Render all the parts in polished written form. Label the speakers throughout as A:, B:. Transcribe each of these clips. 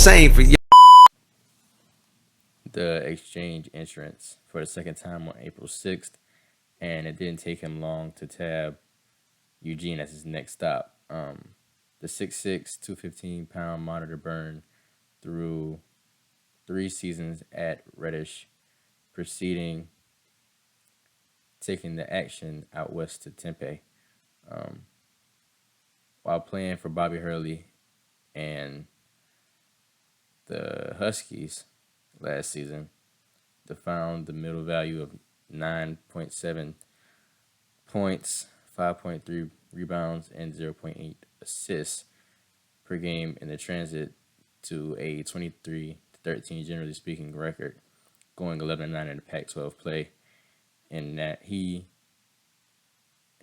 A: same for you.
B: The exchange entrance for the second time on April 6th, and it didn't take him long to tab Eugene as his next stop. The 6'6", 215-pound monitor burned through 3 seasons at Reddish, preceding taking the action out west to Tempe. Um, while playing for Bobby Hurley and the Huskies last season, they found the middle value of 9.7 points, 5.3 rebounds, and 0.8 assists per game in the transit to a 23-13, generally speaking, record, going 11-9 in the Pac-12 play. In that he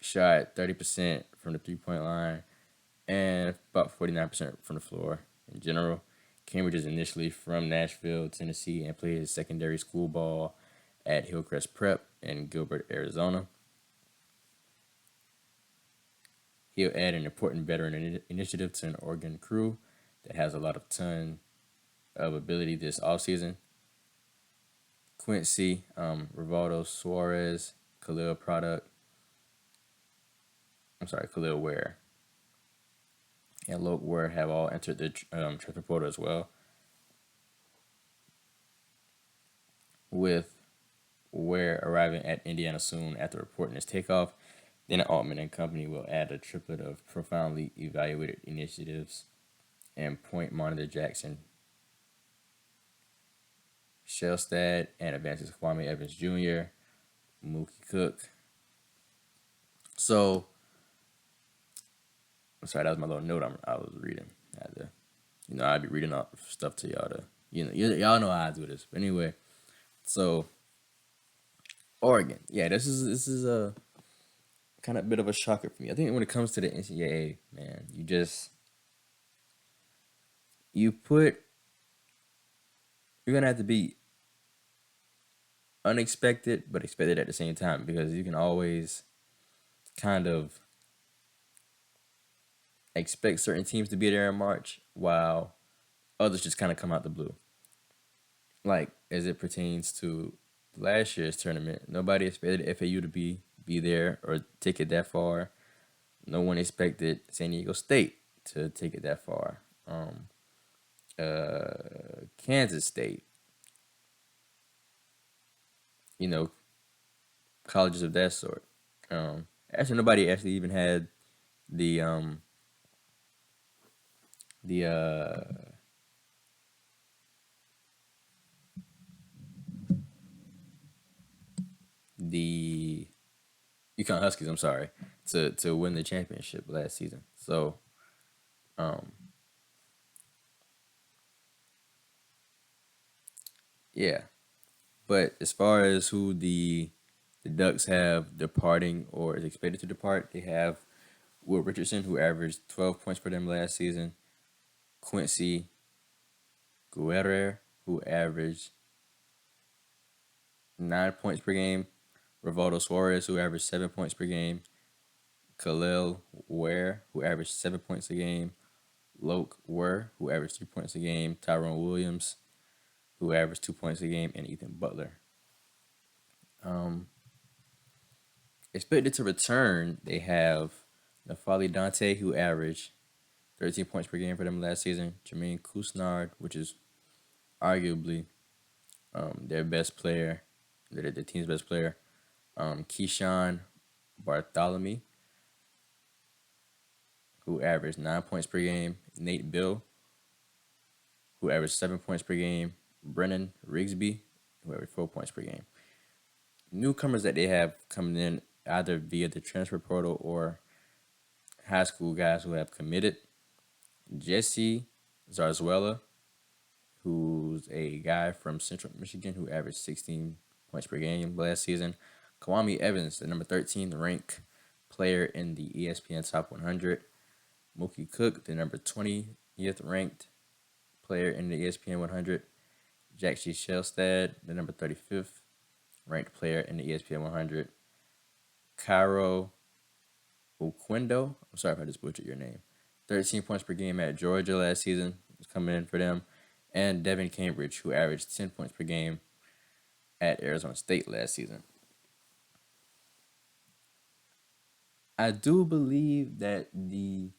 B: shot 30% from the three-point line and about 49% from the floor in general. Cambridge is initially from Nashville, Tennessee, and played his secondary school ball at Hillcrest Prep in Gilbert, Arizona. He'll add an important veteran initiative to an Oregon crew that has a lot of ton of ability this offseason. Quincy, Rivaldo Suarez, Khalil Ware, and Loke Ware have all entered the transfer portal as well, with Ware arriving at Indiana soon after reporting his takeoff. Then Altman and company will add a triplet of profoundly evaluated initiatives and point monitor Jackson, Shellstad, and advances Kwame Evans Jr., Mookie Cook. So, I'm sorry, that was my little note I was reading. I'd be reading up stuff to y'all to, y'all know how I do this. But anyway, so Oregon, yeah, this is a kind of bit of a shocker for me. I think when it comes to the NCAA, man, you're gonna have to be unexpected but expected at the same time, because you can always kind of expect certain teams to be there in March while others just kind of come out the blue. Like as it pertains to last year's tournament, nobody expected FAU to be there or take it that far. No one expected San Diego State to take it that far. Kansas State, colleges of that sort. Actually, nobody actually even had the the the UConn Huskies. I'm sorry, to win the championship last season. So, yeah. But as far as who the Ducks have departing or is expected to depart, they have Will Richardson, who averaged 12 points per them last season. Quincy Guerrero, who averaged 9 points per game. Rivaldo Suarez, who averaged 7 points per game. Khalil Ware, who averaged 7 points a game. Loke Ware, who averaged 3 points a game. Tyrone Williams, who averaged 2 points a game. And Ethan Butler. Expected to return, they have Nafali Dante, who averaged 13 points per game for them last season. Jermaine Couisnard, which is arguably their best player, the team's best player. Keyshawn Bartholomew, who averaged 9 points per game. Nate Bill, who averaged 7 points per game. Brennan Rigsby, who averaged 4 points per game. Newcomers that they have coming in either via the transfer portal or high school guys who have committed. Jesse Zarzuela, who's a guy from Central Michigan who averaged 16 points per game last season. Kwame Evans, the number 13 ranked player in the ESPN Top 100. Mookie Cook, the number 20th ranked player in the ESPN 100. Jaxie Shellstad, the number 35th ranked player in the ESPN 100. Cairo Oquendo, I'm sorry if I just butchered your name. 13 points per game at Georgia last season was coming in for them. and Devin Cambridge, who averaged 10 points per game at Arizona State last season. I do believe that the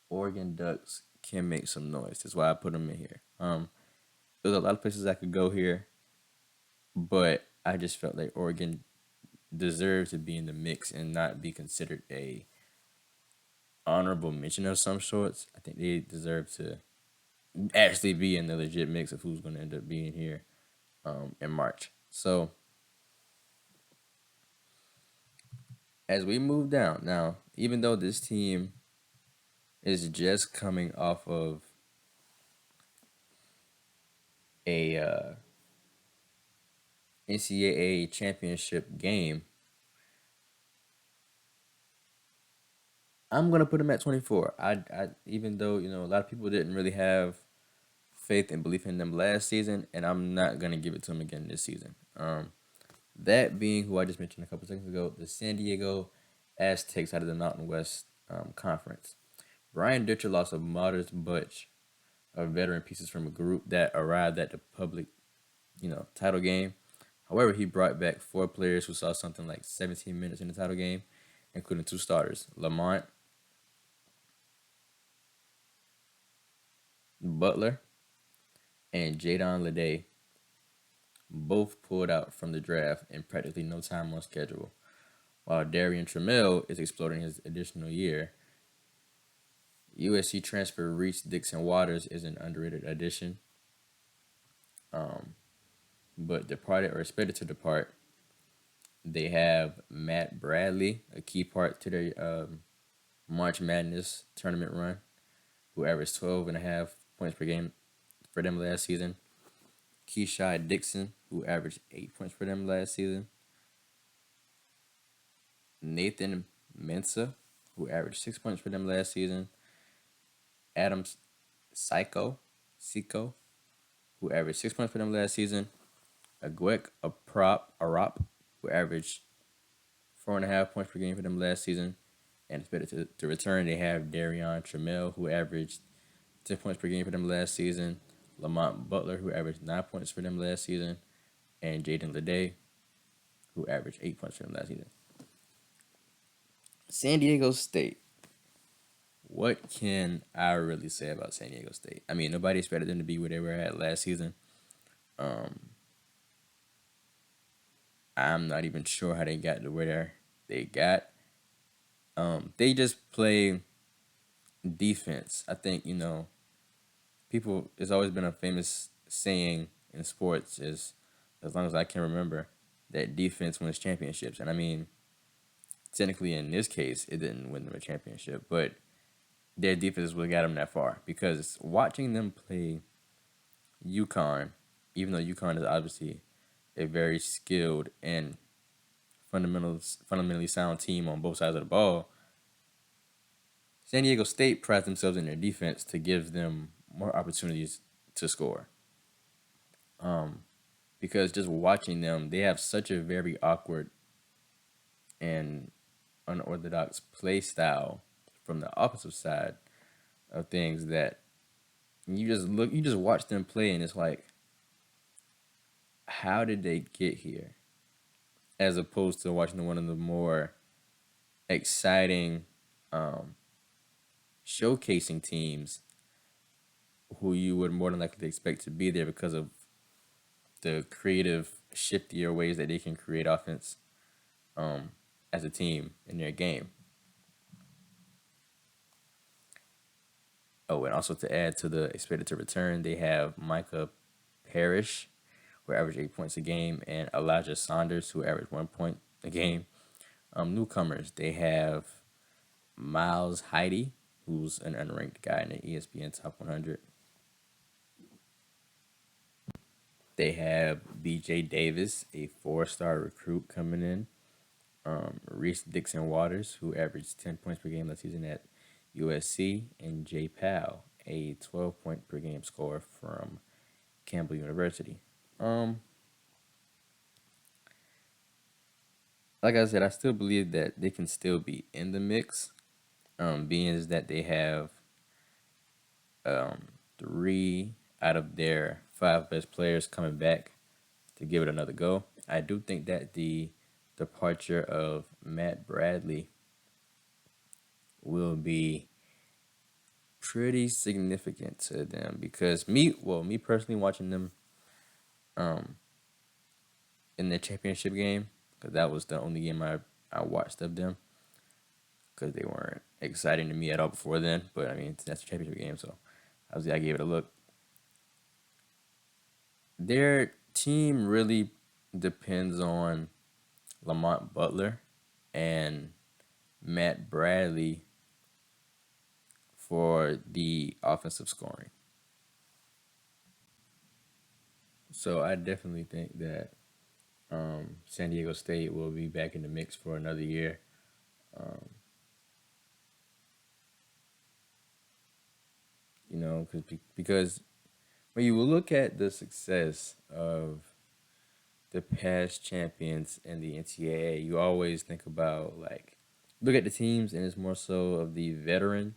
B: Oregon Ducks can make some noise. That's why I put them in here. There's a lot of places I could go here, but I just felt like Oregon deserves to be in the mix and not be considered a honorable mention of some sorts. I think they deserve to actually be in the legit mix of who's going to end up being here in March. So as we move down now, even though this team is just coming off of a NCAA championship game, I'm gonna put them at 24. I even though a lot of people didn't really have faith and belief in them last season, and I'm not gonna give it to them again this season. That being who I just mentioned a couple seconds ago, the San Diego Aztecs out of the Mountain West Conference. Brian Ditcher lost a modest bunch of veteran pieces from a group that arrived at the public, title game. However, he brought back four players who saw something like 17 minutes in the title game, including two starters, Lamont Butler and Jadon Lede. Both pulled out from the draft in practically no time on schedule. While Darian Trammell is exploring his additional year, USC transfer Reese Dixon Waters is an underrated addition, but departed or expected to depart. They have Matt Bradley, a key part to their March Madness tournament run, who averaged 12 and a half points per game for them last season. Keishai Dixon, who averaged 8 points for them last season. Nathan Mensah, who averaged 6 points for them last season. Adam Seiko, who averaged 6 points for them last season. Agwek Arop, who averaged 4.5 points per game for them last season. And expected to return, they have Darian Trammell, who averaged 10 points per game for them last season. Lamont Butler, who averaged 9 points for them last season. And Jaden Lede, who averaged 8 points for them last season. San Diego State. What can I really say about San Diego State? I mean, nobody expected them to be where they were at last season. I'm not even sure how they got to where they got. They just play defense. I think, people, it's always been a famous saying in sports is, as long as I can remember, that defense wins championships. And I mean, technically in this case, it didn't win them a championship, but their defense is what got them that far. Because watching them play UConn, even though UConn is obviously a very skilled and fundamentally sound team on both sides of the ball, San Diego State prides themselves in their defense to give them more opportunities to score. Because just watching them, they have such a very awkward and unorthodox play style from the opposite side of things that you just watch them play, and it's like, how did they get here? As opposed to watching one of the more exciting, showcasing teams who you would more than likely expect to be there because of the creative, shiftier ways that they can create offense as a team in their game. Oh, and also to add to the expected to return, they have Micah Parrish, who averaged 8 points a game, and Elijah Saunders, who averaged 1 point a game. Newcomers, they have Miles Heidi, who's an unranked guy in the ESPN Top 100. They have BJ Davis, a 4-star recruit coming in. Reese Dixon Waters, who averaged 10 points per game last season at USC. And Jay Powell, a 12-point per game scorer from Campbell University. Like I said, I still believe that they can still be in the mix, being as that they have 3 out of their five best players coming back to give it another go. I do think that the departure of Matt Bradley will be pretty significant to them because me personally watching them um in their championship game because that was the only game I watched of them because they weren't exciting to me at all before then. But I mean that's a championship game, so I gave it a look. Their team really depends on Lamont Butler and Matt Bradley for the offensive scoring. So I definitely think that San Diego State will be back in the mix for another year. Um, because when you look at the success of the past champions in the NCAA, you always think about like look at the teams, and it's more so of the veteran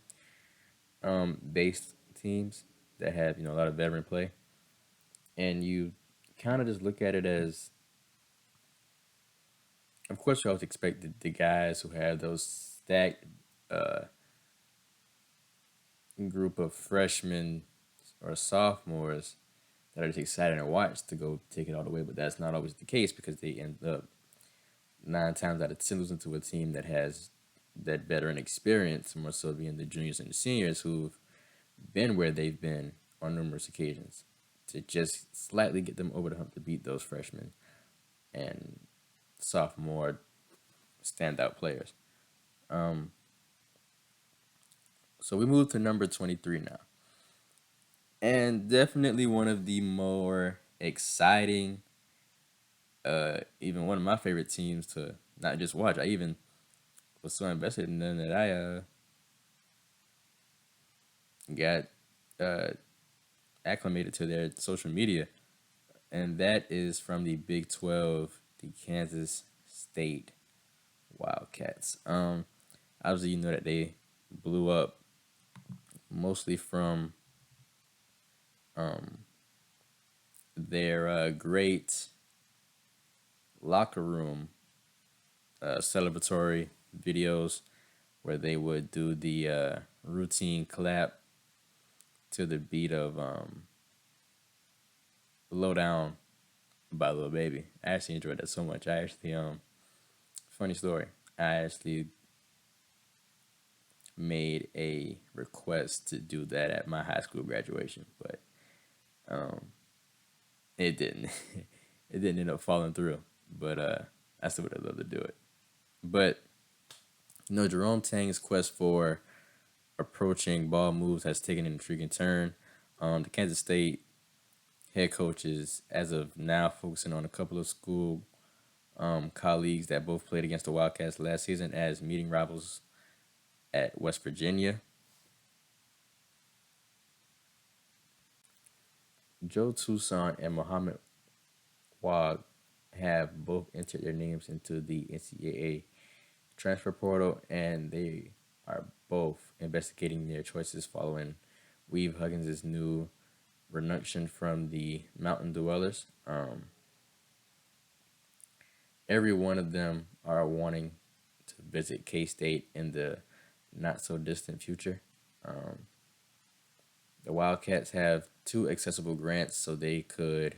B: based teams that have a lot of veteran play, and you kind of just look at it as, of course, you always expect the guys who have those stacked uh, group of freshmen or sophomores that are just exciting to watch to go take it all the way, but that's not always the case because they end up 9 times out of 10 losing to a team that has that veteran experience, more so being the juniors and the seniors who've been where they've been on numerous occasions to just slightly get them over the hump to beat those freshmen and sophomore standout players. Um, so we move to number 23 now. And definitely one of the more exciting, even one of my favorite teams to not just watch. I even was so invested in them that I got uh, acclimated to their social media, and that is from the Big 12, the Kansas State Wildcats. Obviously, you know that they blew up mostly from um, their great locker room celebratory videos where they would do the routine clap to the beat of Low Down by Lil Baby. I actually enjoyed that so much. I actually, funny story, I actually made a request to do that at my high school graduation, but um, it didn't. It didn't end up falling through, but I still would have loved to do it. But Jerome Tang's quest for approaching ball moves has taken an intriguing turn. The Kansas State head coach is, as of now, focusing on a couple of school colleagues that both played against the Wildcats last season as meeting rivals at West Virginia. Joe Toussaint and Mohammed Wag have both entered their names into the NCAA transfer portal, and they are both investigating their choices following Weave Huggins' new reduction from the Mountain Dwellers. Every one of them are wanting to visit K State in the not so distant future. Um, the Wildcats have two accessible grants, so they could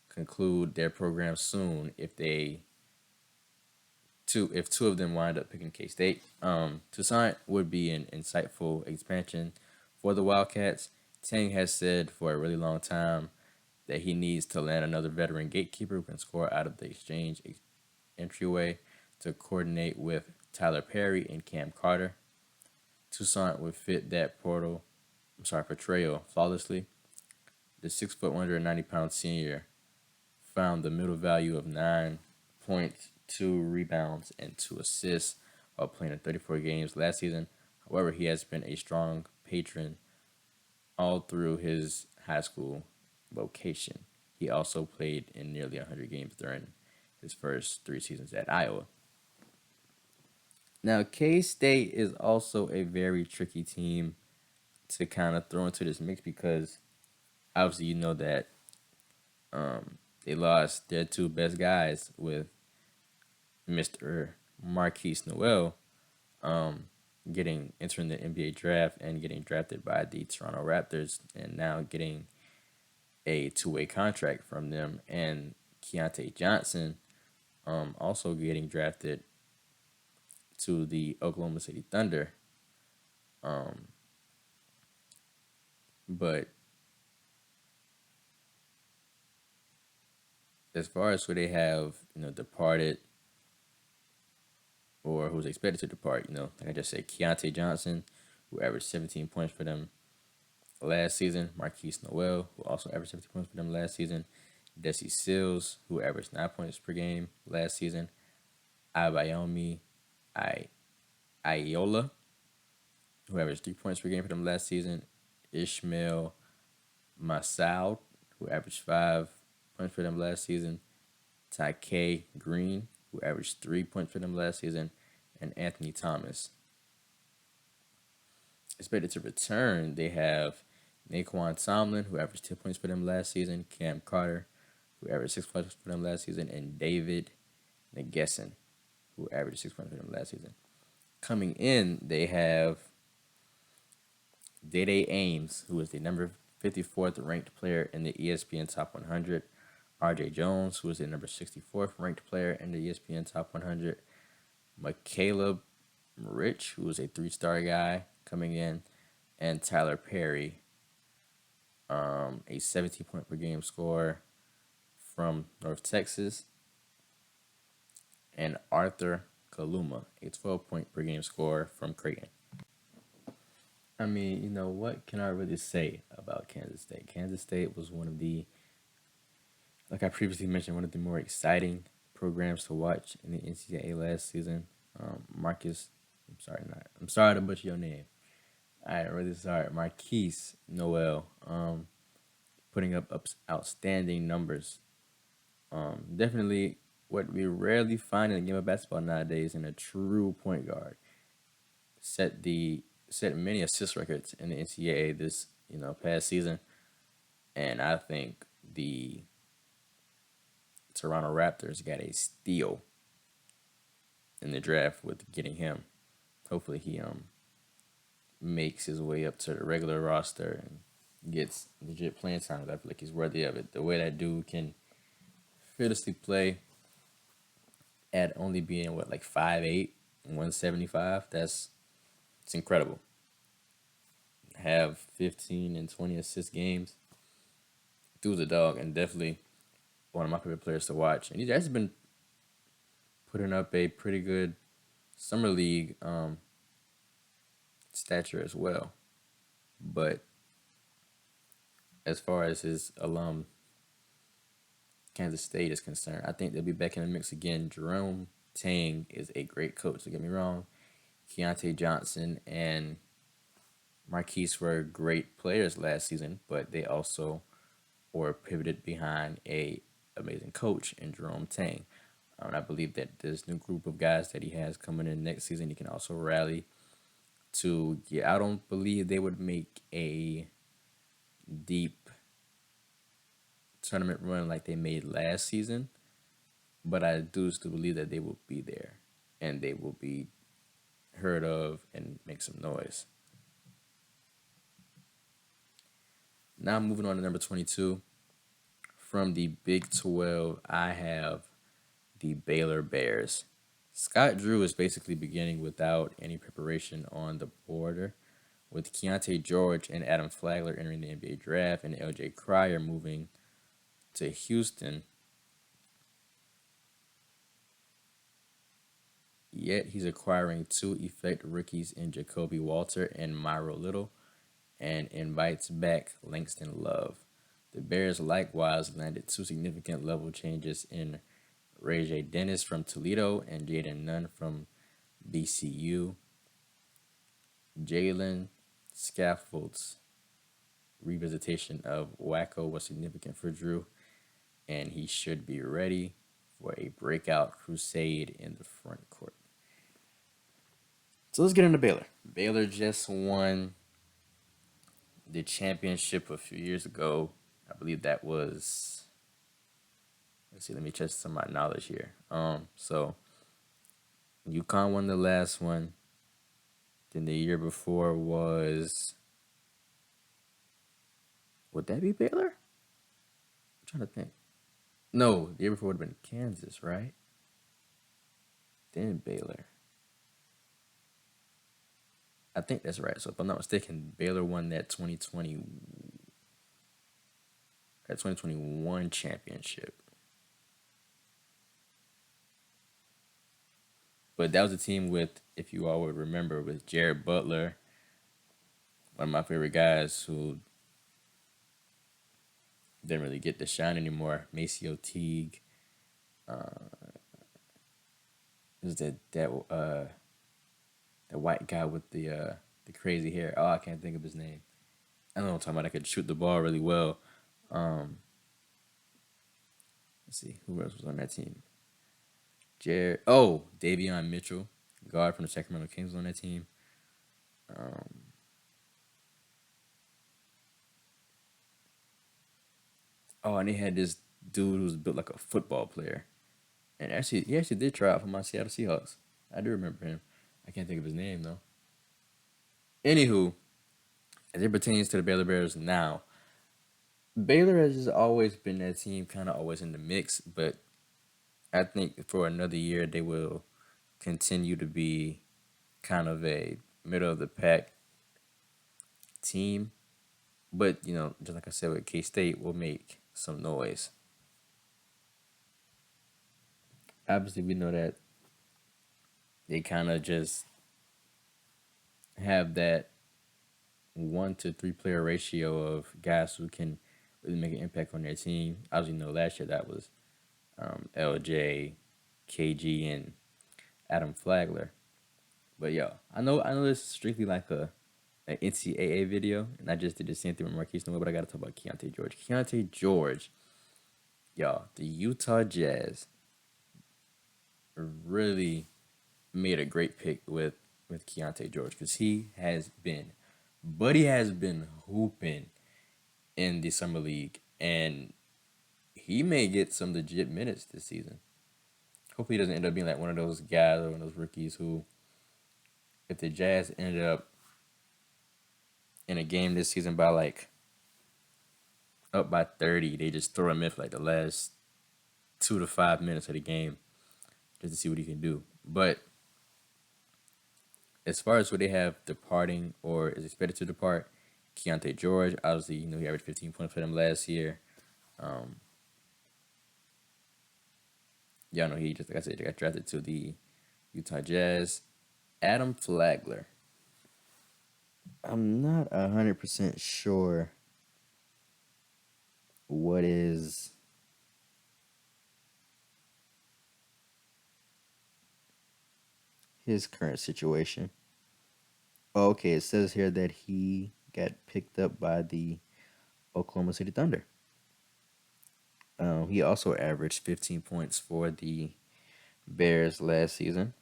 B: conclude their program soon if two of them wind up picking K State. Toussaint would be an insightful expansion for the Wildcats. Tang has said for a really long time that he needs to land another veteran gatekeeper who can score out of the exchange entryway to coordinate with Tyler Perry and Cam Carter. Toussaint would fit that portrayal flawlessly. The 6', 190-pound senior found the middle value of 9 points, 2 rebounds, and 2 assists while playing in 34 games last season. However, he has been a strong patron all through his high school vocation. He also played in nearly 100 games during his first 3 seasons at Iowa. Now, K State is also a very tricky team to kind of throw into this mix because Obviously, you know that they lost their two best guys with Mr. Marquise Noel getting entering the NBA draft and getting drafted by the Toronto Raptors, and now getting a two-way contract from them, and Keontae Johnson also getting drafted to the Oklahoma City Thunder. But as far as who they have, departed or who's expected to depart, like I just said, Keontae Johnson, who averaged 17 points for them last season. Marquise Noel, who also averaged 17 points for them last season. Desi Sills, who averaged 9 points per game last season. Abayomi I Iola, who averaged 3 points per game for them last season. Ishmael Masao, who averaged 5 points for them last season. Tyke Green, who averaged 3 points for them last season. And Anthony Thomas. Expected to return, they have Naquan Tomlin, who averaged 10 points for them last season. Cam Carter, who averaged 6 points for them last season. And David Nagesson, who averaged 6 points for them last season. Coming in, they have Dede Ames, who is the number 54th ranked player in the ESPN Top 100. RJ Jones, who is the number 64th ranked player in the ESPN Top 100. Caleb Rich, who is a 3-star guy coming in. And Tyler Perry, a 17-point per game scorer from North Texas. And Arthur Kaluma, a 12-point per game scorer from Creighton. I mean, what can I really say about Kansas State? Kansas State was one of the, like I previously mentioned, one of the more exciting programs to watch in the NCAA last season. I'm sorry to butcher your name. I'm really sorry. Marquise Noel, putting up outstanding numbers. Definitely what we rarely find in the game of basketball nowadays in a true point guard. Set many assist records in the NCAA this past season, and I think the Toronto Raptors got a steal in the draft with getting him. Hopefully he makes his way up to the regular roster and gets legit playing time. I feel like he's worthy of it. The way that dude can fearlessly play at only being 5'8", 175. It's incredible. Have 15 and 20 assist games. Dude's a dog, and definitely one of my favorite players to watch. And he's actually been putting up a pretty good summer league stature as well. But as far as his alum Kansas State is concerned, I think they'll be back in the mix again. Jerome Tang is a great coach, don't get me wrong. Keontae Johnson and Marquise were great players last season, but they also were pivoted behind a amazing coach in Jerome Tang. I believe that this new group of guys that he has coming in next season, he can also rally to get. I don't believe they would make a deep tournament run like they made last season, but I do still believe that they will be there and they will be heard of and make some noise. Now moving on to number 22. From the Big 12, I have the Baylor Bears. Scott Drew is basically beginning without any preparation on the border, with Keontae George and Adam Flagler entering the NBA draft and LJ Cryer moving to Houston. Yet he's acquiring two effect rookies in Jacoby Walter and Myro Little, and invites back Langston Love. The Bears likewise landed two significant level changes in Ray J. Dennis from Toledo and Jaden Nunn from BCU. Jalen Scaffold's revisitation of Wacko was significant for Drew, and he should be ready for a breakout crusade in the front court. So let's get into Baylor. Baylor just won the championship a few years ago I believe that was. Let's see. Let me check some of my knowledge here. So UConn won the last one. Then the year before was. Would that be Baylor? I'm trying to think. No, the year before would have been Kansas, right? Then Baylor. I think that's right. So if I'm not mistaken, Baylor won that 2021 championship. But that was a team with, if you all would remember, with Jared Butler, one of my favorite guys who didn't really get the shine anymore. Maceo Teague. It was that white guy with the crazy hair. Oh, I can't think of his name. I don't know what I'm talking about. I could shoot the ball really well. Um, let's see who else was on that team. Davion Mitchell, guard from the Sacramento Kings, was on that team. And they had this dude who was built like a football player, and he actually did try out for my Seattle Seahawks. I do remember him. I can't think of his name though. Anywho, as it pertains to the Baylor Bears now, Baylor has just always been that team, kind of always in the mix, but I think for another year they will continue to be kind of a middle of the pack team. But just like I said with K State, will make some noise. Obviously, we know that they kind of just have that 1 to 3 player ratio of guys who can really make an impact on their team. Obviously, last year that was LJ, KG, and Adam Flagler. But I know this is strictly like an NCAA video, and I just did the same thing with Marquise Noel, but I got to talk about Keontae George. Keontae George, the Utah Jazz really made a great pick with Keontae George because he has been hooping in the summer league, and he may get some legit minutes this season. Hopefully, he doesn't end up being like one of those guys or one of those rookies who, if the Jazz ended up in a game this season by like up by 30, they just throw him in for like the last 2 to 5 minutes of the game just to see what he can do. But as far as what they have departing or is expected to depart, Keontae George, obviously, he averaged 15 points for them last year. Y'all know he just, like I said, got drafted to the Utah Jazz. Adam Flagler. I'm not 100% sure what is his current situation. Oh, okay, it says here that he got picked up by the Oklahoma City Thunder. He also averaged 15 points for the Bears last season.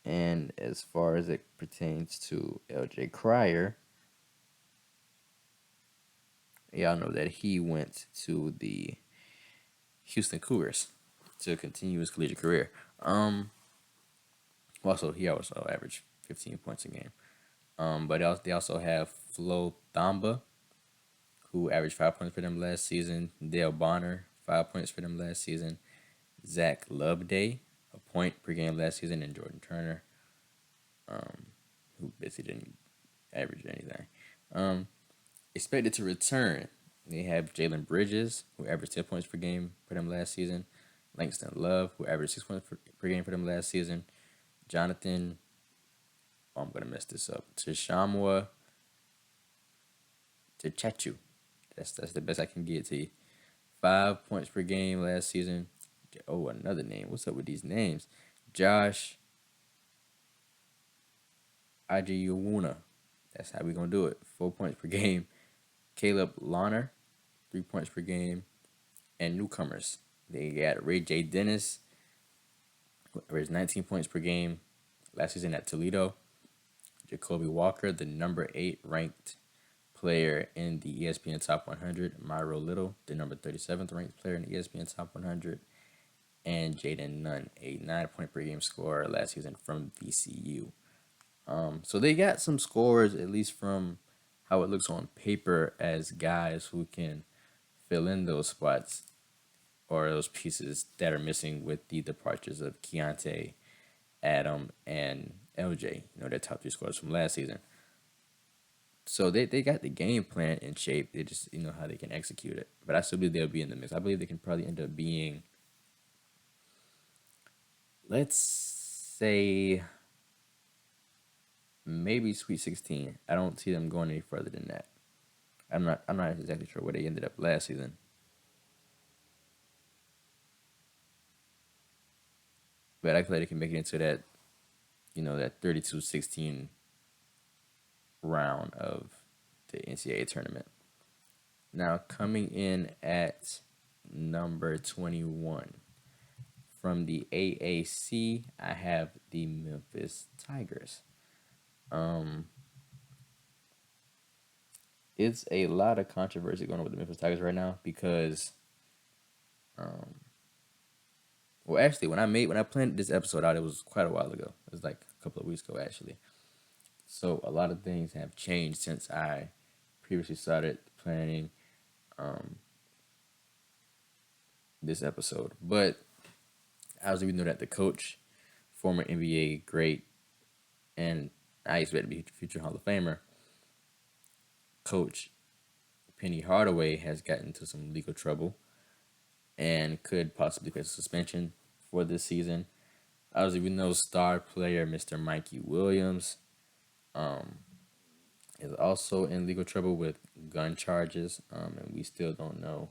B: And as far as it pertains to LJ Cryer, y'all know that he went to the Houston Cougars to continue his collegiate career. Also, he also averaged 15 points a game. But they also have Flo Thamba, who averaged 5 points for them last season. Dale Bonner, 5 points for them last season. Zach Loveday, a point per game last season. And Jordan Turner, who basically didn't average anything. Expected to return, they have Jalen Bridges, who averaged 10 points per game for them last season. Langston Love, who averaged 6 points per game for them last season. Jonathan, I'm going to mess this up. Tashamwa Tachachu. That's the best I can get to you. 5 points per game last season. Oh, another name. What's up with these names? Josh Ajiuwuna. That's how we going to do it. 4 points per game. Caleb Launer, 3 points per game. And newcomers. They got Ray J. Dennis, who averaged 19 points per game last season at Toledo. Jacoby Walker, the number 8 ranked player in the ESPN Top 100, Myro Little, the number 37th ranked player in the ESPN Top 100, and Jaden Nunn, a 9 point per game scorer last season from VCU. So they got some scores, at least from how it looks on paper, as guys who can fill in those spots or those pieces that are missing with the departures of Keontae, Adam, and LJ, their top three scorers from last season. So they got the game plan in shape. They just how they can execute it. But I still believe they'll be in the mix. I believe they can probably end up being, let's say, maybe Sweet 16. I don't see them going any further than that. I'm not exactly sure where they ended up last season. But I feel like they can make it into that, that 32-16 round of the NCAA tournament. Now, coming in at number 21 from the AAC, I have the Memphis Tigers. It's a lot of controversy going on with the Memphis Tigers right now because, well, actually, when I planned this episode out, it was quite a while ago. It was like a couple of weeks ago, actually. So a lot of things have changed since I previously started planning this episode. But I was even know that the coach, former NBA great, and I expect to be a future Hall of Famer, Coach Penny Hardaway has gotten into some legal trouble and could possibly face a suspension for this season. I was even know star player Mr. Mikey Williams is also in legal trouble with gun charges, and we still don't know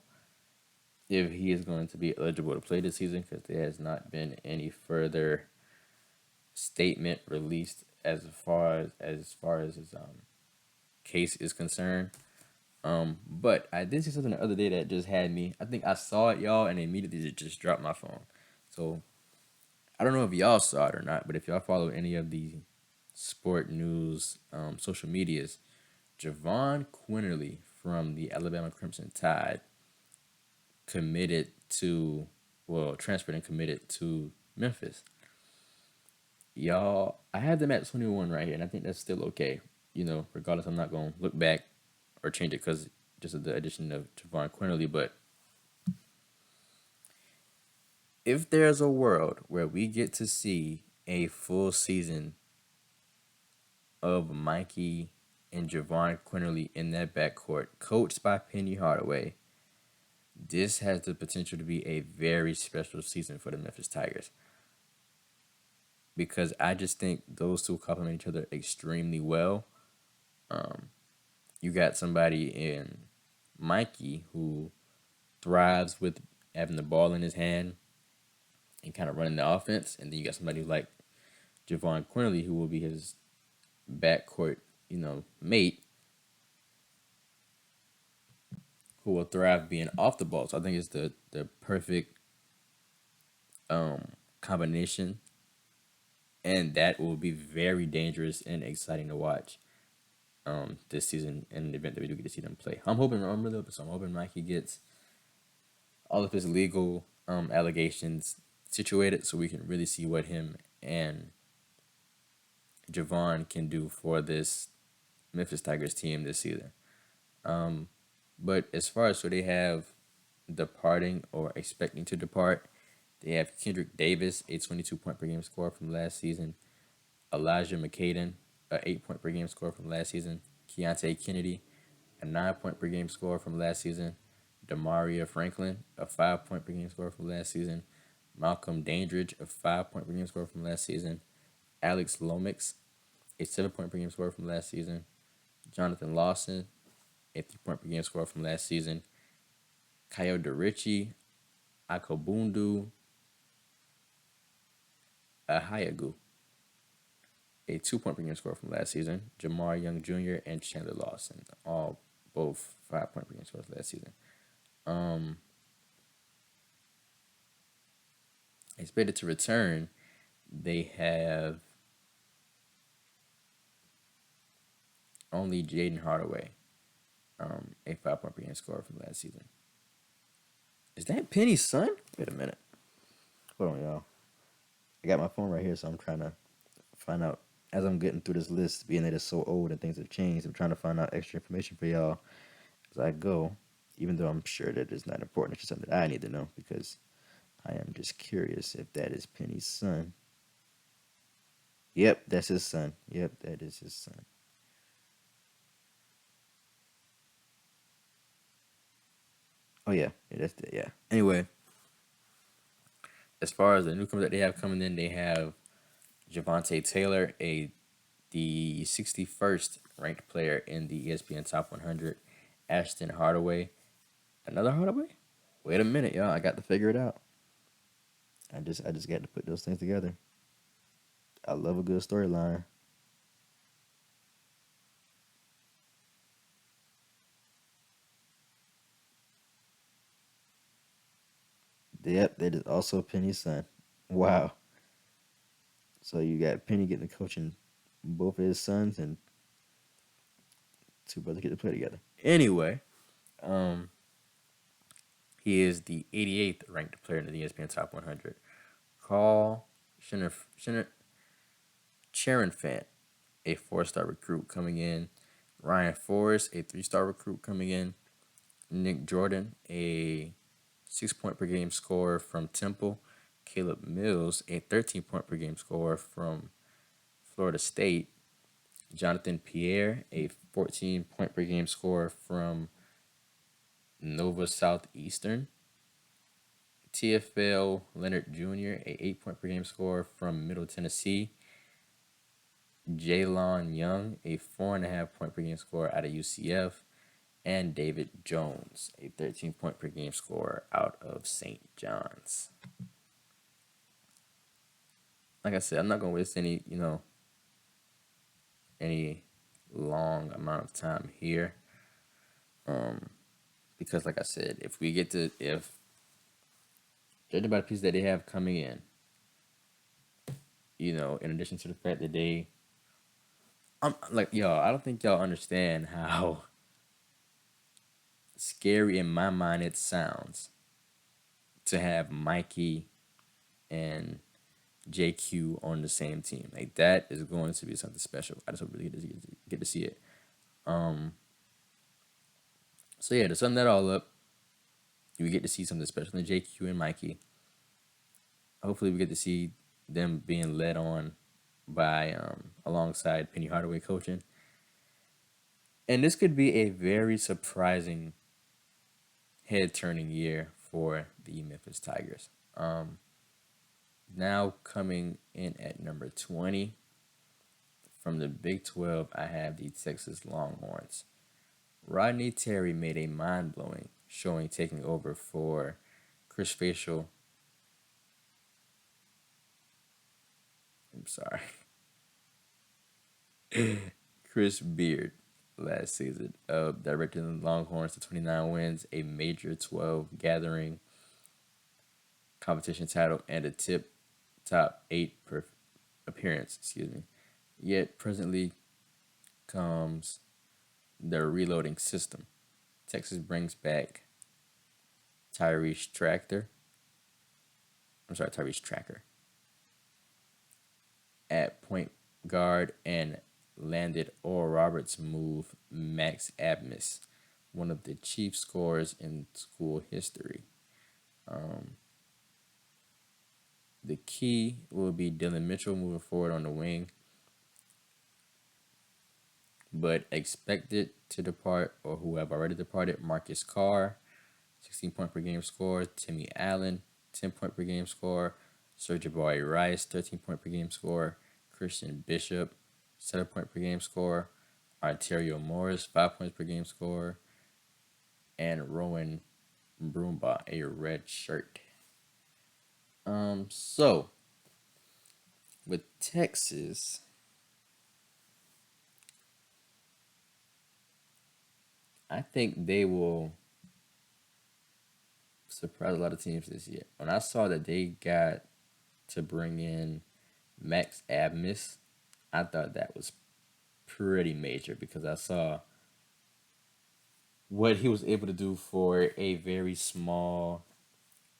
B: if he is going to be eligible to play this season because there has not been any further statement released as far as his case is concerned. But I did see something the other day that just had me. I think I saw it, y'all, and immediately just dropped my phone. So I don't know if y'all saw it or not, but if y'all follow any of the sport news social medias, Javon Quinterly from the Alabama Crimson Tide transferred and committed to Memphis. Y'all, I have them at 21 right here, and I think that's still okay. Regardless, I'm not going to look back or change it because just of the addition of Javon Quinterly. But if there's a world where we get to see a full season of Mikey and Javon Quinterly in that backcourt, coached by Penny Hardaway, this has the potential to be a very special season for the Memphis Tigers. Because I just think those two complement each other extremely well. You got somebody in Mikey who thrives with having the ball in his hand and kind of running the offense. And then you got somebody like Javon Quinterly who will be his backcourt, mate who will thrive being off the ball. So I think it's the perfect combination. And that will be very dangerous and exciting to watch this season in the event that we do get to see them play. I'm hoping Mikey gets all of his legal allegations situated so we can really see what him and Javon can do for this Memphis Tigers team this season. But as far as they have departing or expecting to depart, they have Kendrick Davis, a 22-point per game scorer from last season. Elijah McCaden, a 8-point per game scorer from last season. Keontae Kennedy, a 9-point per game scorer from last season. Demaria Franklin, a 5-point per game scorer from last season. Malcolm Dandridge, a 5-point per game scorer from last season. Alex Lomax, a 7-point per game scorer from last season. Jonathan Lawson, a 3-point per game scorer from last season. Kyle DeRichie, Akobundu, Ahayagu, a 2-point per game scorer from last season. Jamar Young Jr. and Chandler Lawson, both 5-point per game scorers last season. Expected to return, they have only Jaden Hardaway. a 5 point per game scorer from last season. Is that Penny's son? Wait a minute. Hold on, y'all. I got my phone right here, so I'm trying to find out as I'm getting through this list, being that it's so old and things have changed. I'm trying to find out extra information for y'all as I go, even though I'm sure that it's not important. It's just something that I need to know because I am just curious if that is Penny's son. Yep, that's his son. Yep, that is his son. Oh yeah, that's the, yeah. Anyway, as far as the newcomers that they have coming in, they have Javante Taylor, the 61st ranked player in the ESPN Top 100. Ashton Hardaway, another Hardaway. Wait a minute, y'all. I got to figure it out. I just got to put those things together. I love a good storyline. Yep, that is also Penny's son. Wow. So you got Penny getting to coaching both of his sons, and two brothers get to play together. Anyway, um, he is the 88th ranked player in the ESPN Top 100. Carl Cherenfant, a 4-star recruit coming in. Ryan Forrest, a 3-star recruit coming in. Nick Jordan, a 6 point per game scorer from Temple. Caleb Mills, a 13 point per game scorer from Florida State. Jonathan Pierre, a 14 point per game scorer from Nova Southeastern. TFL Leonard Jr., a 8 point per game scorer from Middle Tennessee. Jalon Young, a 4.5 point per game scorer out of UCF. And David Jones, a 13 point per game scorer out of St. John's. Like I said, I'm not gonna waste any long amount of time here. Because like I said, if judging by the pieces that they have coming in, in addition to the fact that I'm like y'all, I don't think y'all understand how scary in my mind it sounds to have Mikey and JQ on the same team. Like that is going to be something special. I just hope we get to see it. So yeah, to sum that all up, we get to see something special in JQ and Mikey. Hopefully, we get to see them being led on by alongside Penny Hardaway coaching, and this could be a very surprising head turning year for the Memphis Tigers. Now coming in at number 20 from the Big 12, I have the Texas Longhorns. Rodney Terry made a mind blowing showing taking over for Chris Facial. I'm sorry. Chris Beard last season, directing the Longhorns to 29 wins, a major 12 gathering competition title, and a top 8 appearance. Excuse me. Yet presently comes the reloading system. Texas brings back Tyrese Tractor. I'm sorry, Tyrese Tracker at point guard and landed Oral Roberts move Max Abmas, one of the chief scorers in school history. The key will be Dylan Mitchell moving forward on the wing, but expected to depart or who have already departed: Marcus Carr, 16 point per game score; Timmy Allen, 10 point per game score; Serge Boy Rice, 13 point per game score; Christian Bishop, 7 point per game score; Ontario Morris, 5 points per game score; and Rowan Broomba, a red shirt. So with Texas, I think they will surprise a lot of teams this year. When I saw that they got to bring in Max Abmas, I thought that was pretty major because I saw what he was able to do for a very small,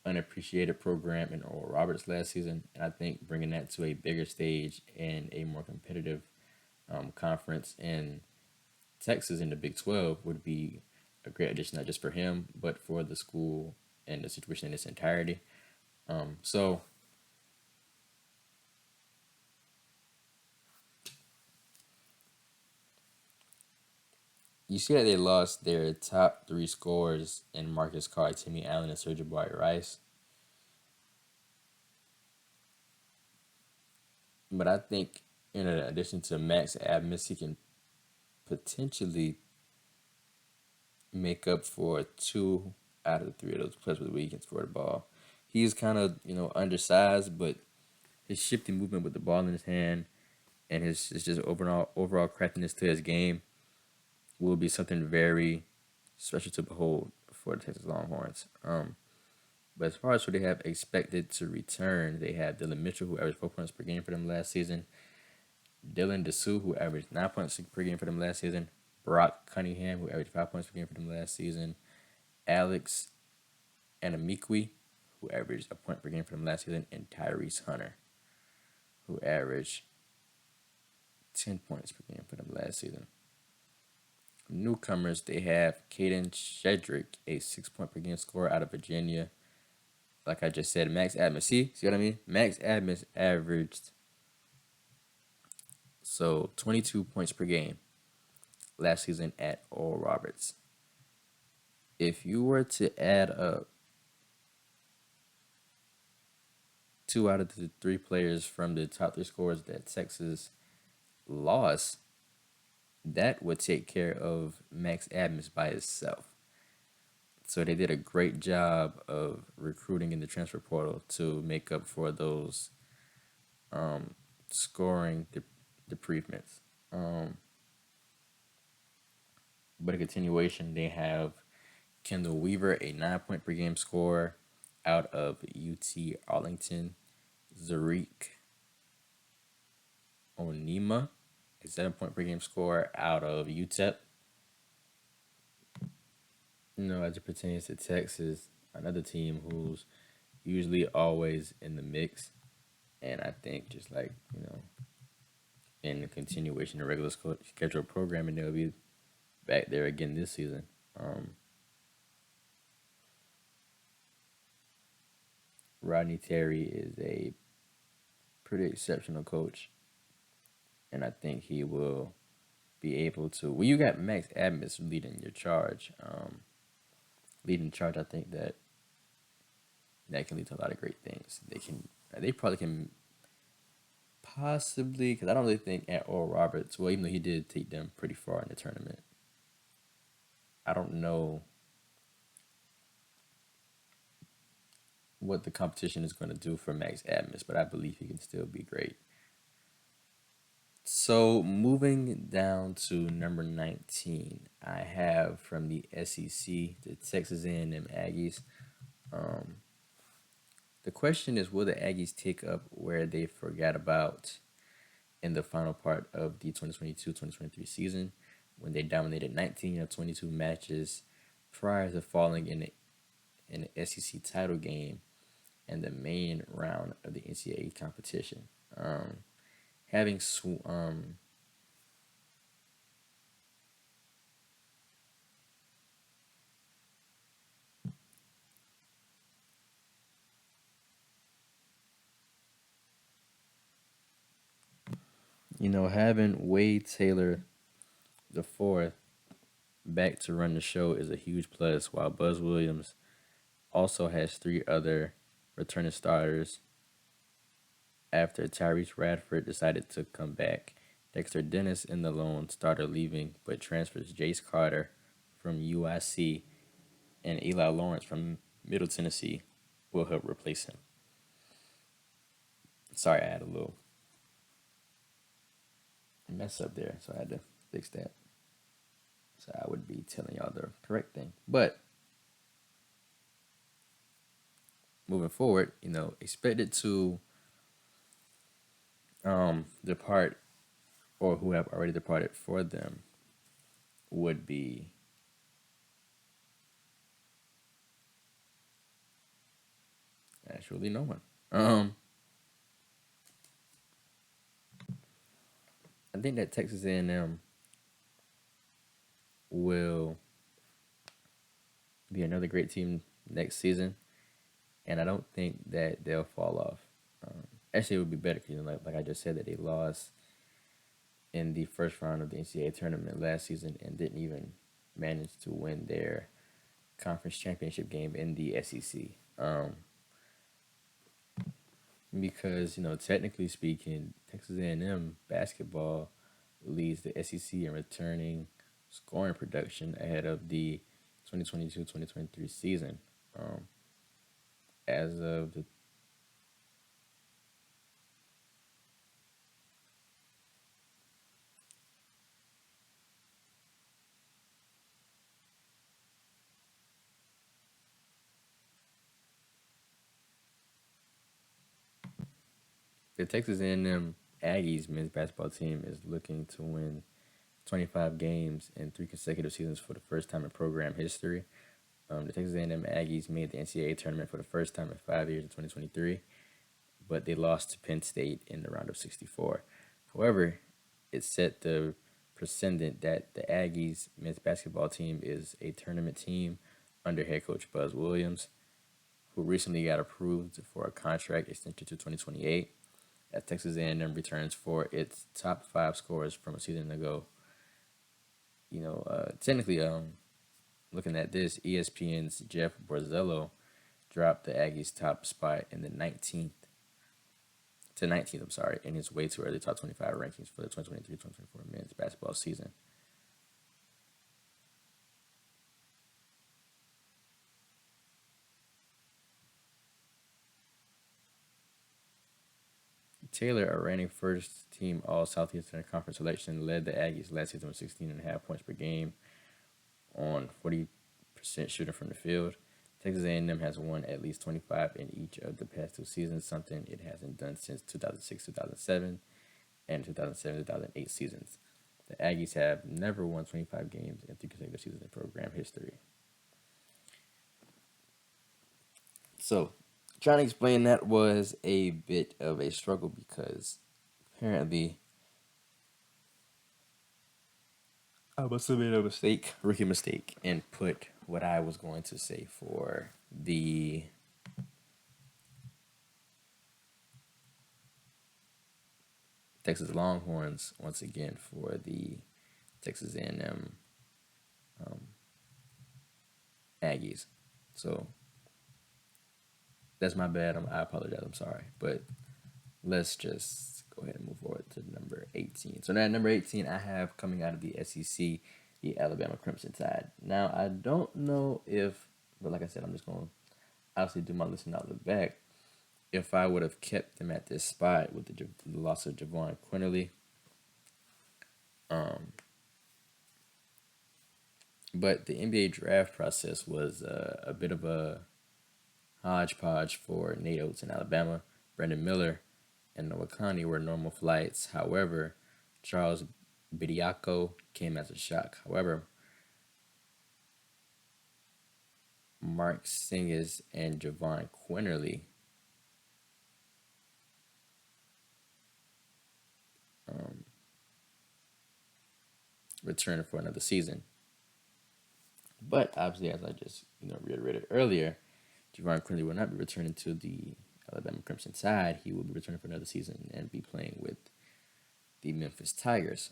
B: unappreciated program in Oral Roberts last season, and I think bringing that to a bigger stage and a more competitive conference in Texas in the Big 12 would be a great addition, not just for him, but for the school and the situation in its entirety. So you see that they lost their top three scorers in Marcus Carr, Timmy Allen, and Sergio Boy Rice. But I think in addition to Max Abmas, he can potentially make up for two out of the three of those plays where he can score the ball. He's kind of undersized, but his shifty movement with the ball in his hand and his just overall craftiness to his game will be something very special to behold for the Texas Longhorns. But as far as who they have expected to return, they have Dylan Mitchell, who averaged 4 points per game for them last season. Dylan Dessou, who averaged 9 points per game for them last season. Brock Cunningham, who averaged 5 points per game for them last season. Alex Anamiqui, who averaged a point per game for them last season. And Tyrese Hunter, who averaged 10 points per game for them last season. Newcomers, they have Caden Shedrick, a 6 point per game scorer out of Virginia. Like I just said, Max Adams. See what I mean? Max Adams averaged 22 points per game last season at Oral Roberts. If you were to add up two out of the three players from the top three scorers that Texas lost, that would take care of Max Adams by itself. So they did a great job of recruiting in the transfer portal to make up for those scoring depriments. But a continuation, they have Kendall Weaver, a 9 point per game scorer out of UT Arlington. Zarik Onima, a 7 point per game scorer out of UTEP. As it pertains to Texas, another team who's usually always in the mix. And I think just like, in the continuation of regular schedule programming, they'll be back there again this season. Rodney Terry is a pretty exceptional coach, and I think he will be able to. Well, you got Max Adams leading your charge. Leading charge, I think that can lead to a lot of great things. They probably can possibly, because I don't really think at Oral Roberts. Well, even though he did take them pretty far in the tournament, I don't know what the competition is going to do for Max Adams, but I believe he can still be great. So moving down to number 19, I have from the SEC, the Texas A&M Aggies. The question is, will the Aggies take up where they forgot about in the final part of the 2022-2023 season when they dominated 19 of 22 matches prior to falling in the SEC title game and the main round of the NCAA competition. Having having Wade Taylor the fourth back to run the show is a huge plus, while Buzz Williams also has three other returning starters after Tyrese Radford decided to come back. Dexter Dennis in the lone starter leaving, but transfers Jace Carter from UIC and Eli Lawrence from Middle Tennessee will help replace him. Sorry, I had a little mess up there, so I had to fix that. So I would be telling y'all the correct thing. But moving forward, expected to depart or who have already departed for them would be Actually, no one. I think that Texas A&M will be another great team next season, and I don't think that they'll fall off. Actually, it would be better because, like I just said, that they lost in the first round of the NCAA tournament last season and didn't even manage to win their conference championship game in the SEC. Because technically speaking, Texas A&M basketball leads the SEC in returning scoring production ahead of the 2022-2023 season. As of the Texas A&M Aggies men's basketball team is looking to win 25 games in 3 consecutive seasons for the first time in program history. The Texas A&M Aggies made the NCAA tournament for the first time in 5 years in 2023, but they lost to Penn State in the round of 64. However, it set the precedent that the Aggies men's basketball team is a tournament team under head coach Buzz Williams, who recently got approved for a contract extension to 2028 as Texas A&M returns for its top 5 scorers from a season ago. Technically, looking at this, ESPN's Jeff Borzello dropped the Aggies' top spot in the 19th to 19th, in his way to early top 25 rankings for the 2023-2024 men's basketball season. Taylor, a reigning first-team All-Southeastern Conference selection, led the Aggies last season with 16.5 points per game on 40% shooting from the field. Texas A&M has won at least 25 in each of the past 2 seasons, something it hasn't done since 2006-2007 and 2007-2008 seasons. The Aggies have never won 25 games in 3 consecutive seasons in program history. So, trying to explain that was a bit of a struggle because apparently I must have made a rookie mistake, and put what I was going to say for the Texas Longhorns once again for the Texas A&M Aggies. So that's my bad. I apologize. I'm sorry. But let's just go ahead and move forward to number 18. So now at number 18, I have coming out of the SEC, the Alabama Crimson Tide. Now, I don't know but like I said, I'm just going to obviously do my listen out the back. If I would have kept them at this spot with the loss of Javon Quinterly. But the NBA draft process was a bit of a hodgepodge for Nate Oates in Alabama. Brandon Miller and Noah Conley were normal flights. However, Charles Bediako came as a shock. However, Mark Singers and Javon Quinterly returned for another season. But obviously, as I just reiterated earlier, Javon Quinterly will not be returning to the Alabama Crimson Tide. He will be returning for another season and be playing with the Memphis Tigers.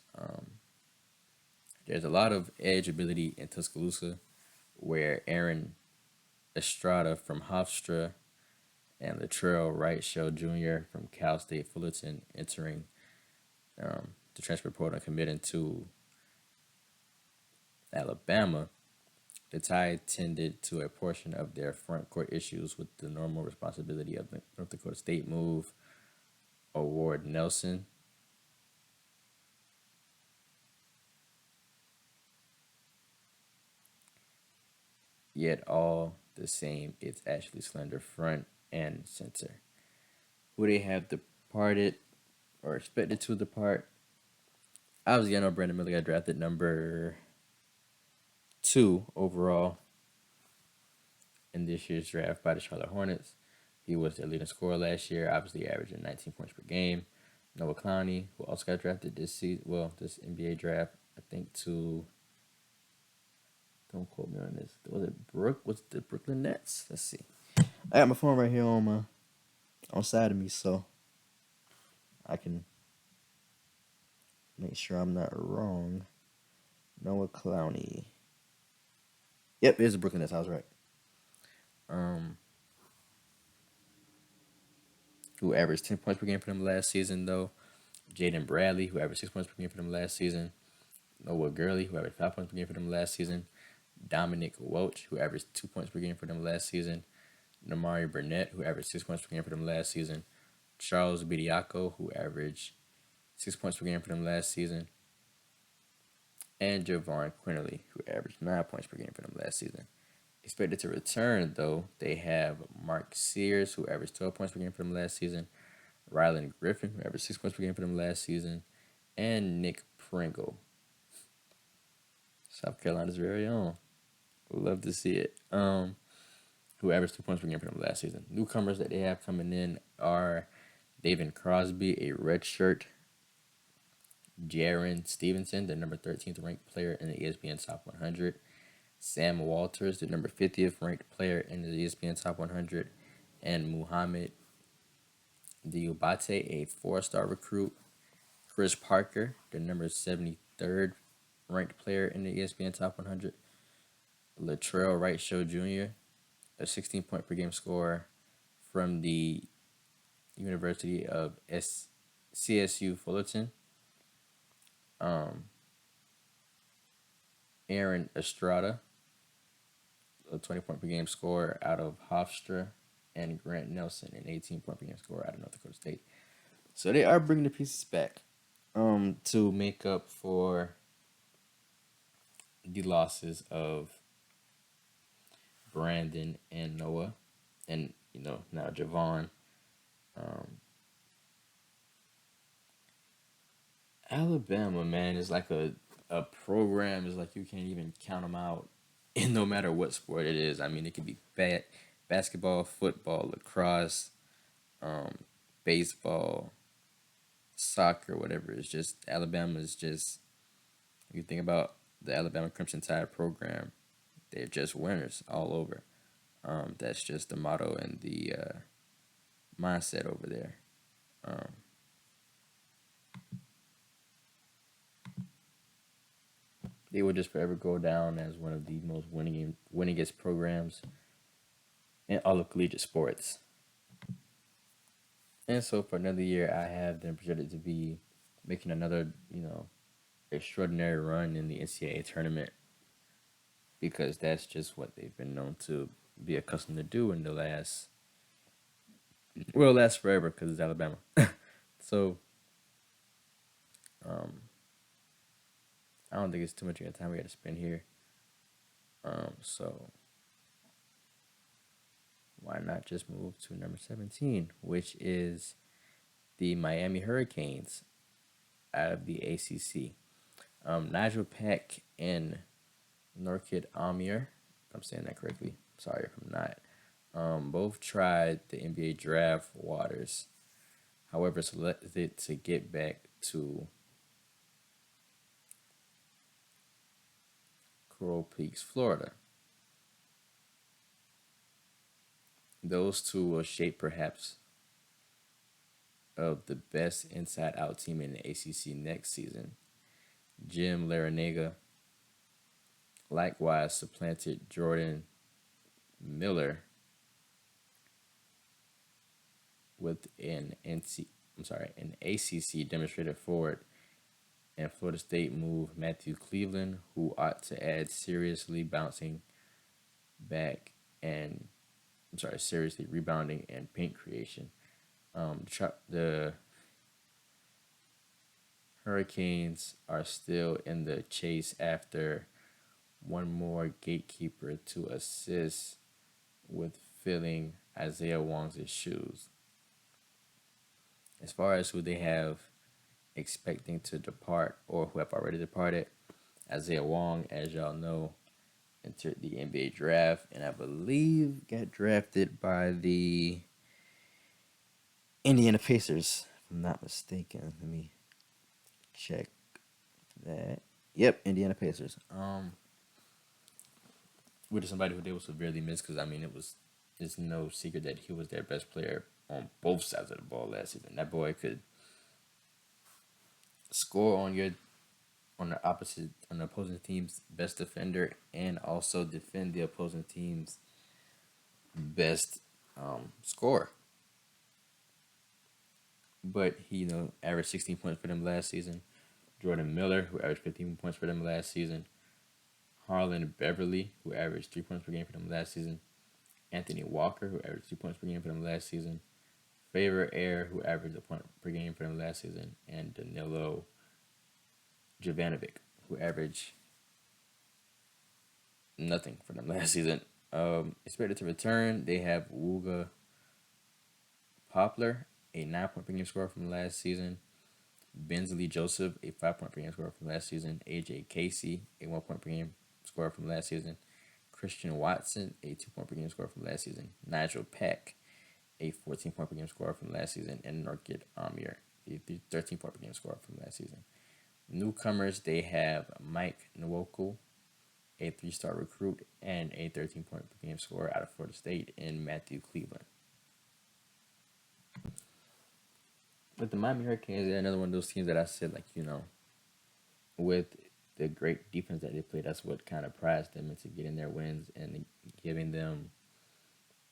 B: There's a lot of edge ability in Tuscaloosa, where Aaron Estrada from Hofstra and Latrell Wright-Shell Jr. from Cal State Fullerton entering the transfer portal and committing to Alabama. The Tide tended to a portion of their front court issues with the normal responsibility of the North Dakota State move, Award Nelson. Yet all the same, it's actually slender front and center. Who they have departed or expected to depart? Obviously, I know Brandon Miller got drafted number 2 overall in this year's draft by the Charlotte Hornets. He was their leading scorer last year, obviously averaging 19 points per game. Noah Clowney, who also got drafted this season, well, this NBA draft, I think to, don't quote me on this. Was it the Brooklyn Nets? Let's see. I got my phone right here on side of me, so I can make sure I'm not wrong. Noah Clowney. Yep, it is the Brooklyn Nets. I was right. Who averaged 10 points per game for them last season, though. Jaden Bradley, who averaged 6 points per game for them last season. Noah Gurley, who averaged 5 points per game for them last season. Dominic Welch, who averaged 2 points per game for them last season. Namari Burnett, who averaged 6 points per game for them last season. Charles Bediako, who averaged 6 points per game for them last season. And Javon Quinterly, who averaged 9 points per game for them last season. Expected to return, though, they have Mark Sears, who averaged 12 points per game for them last season. Rylan Griffin, who averaged 6 points per game for them last season. And Nick Pringle, South Carolina's very own. Would love to see it. Who averaged 2 points per game for them last season. Newcomers that they have coming in are David Crosby, a redshirt. Jaron Stevenson, the number 13th ranked player in the ESPN Top 100. Sam Walters, the number 50th ranked player in the ESPN Top 100. And Muhammad Diobate, a 4-star recruit. Chris Parker, the number 73rd ranked player in the ESPN Top 100. Latrell Wright Show Jr., a 16-point per game scorer from the University of CSU Fullerton. Aaron Estrada, a 20-point per game scorer out of Hofstra, and Grant Nelson, an 18-point per game scorer out of North Dakota State. So they are bringing the pieces back to make up for the losses of Brandon and Noah, and now Javon. Alabama, man, is like a program. Is like you can't even count them out, and no matter what sport it is. I mean, it could be basketball, football, lacrosse, baseball, soccer, whatever. It's just Alabama is just. You think about the Alabama Crimson Tide program, they're just winners all over. That's just the motto and the mindset over there. They will just forever go down as one of the most winningest programs in all of collegiate sports. And so for another year, I have them projected to be making another, extraordinary run in the NCAA tournament, because that's just what they've been known to be accustomed to do in the last forever, because it's Alabama. So I don't think it's too much of time we got to spend here. So why not just move to number 17, which is the Miami Hurricanes out of the ACC. Nigel Pack and Norkid Amir, if I'm saying that correctly, sorry if I'm not, both tried the NBA draft waters. However, selected to get back to Coral Peaks, Florida. Those two will shape perhaps of the best inside-out team in the ACC next season. Jim Larinaga likewise supplanted Jordan Miller with an ACC demonstrated forward, and Florida State moved Matthew Cleveland, who ought to add seriously rebounding and paint creation. The Hurricanes are still in the chase after one more gatekeeper to assist with filling Isaiah Wong's shoes. As far as who they have expecting to depart or who have already departed, Isaiah Wong, as y'all know, entered the NBA draft and I believe got drafted by the Indiana Pacers, if I'm not mistaken. Let me check that. Yep, Indiana Pacers. Which is somebody who they will severely miss because I mean it's no secret that he was their best player on both sides of the ball last season. That boy could score on the opposing team's best defender and also defend the opposing team's best scorer. But he averaged 16 points for them last season. Jordan Miller, who averaged 15 points for them last season. Harlan Beverly, who averaged 3 points per game for them last season. Anthony Walker, who averaged 2 points per game for them last season. Favor Air, who averaged a point per game for them last season. And Danilo Jovanovic, who averaged nothing for them last season. Expected to return, they have Wooga Poplar, a 9 point per game scorer from last season. Bensley Joseph, a 5 point per game scorer from last season. AJ Casey, a 1 point per game scorer from last season. Christian Watson, a 2 point per game scorer from last season. Nigel Peck, a 14 point per game scorer from last season. And Norkit Amir, a 13 point per game scorer from last season. Newcomers, they have Mike Nwoku, a 3-star recruit, and a 13 point per game scorer out of Florida State in Matthew Cleveland. But the Miami Hurricanes, they're another one of those teams that I said, with the great defense that they play, that's what kind of prized them into getting their wins and giving them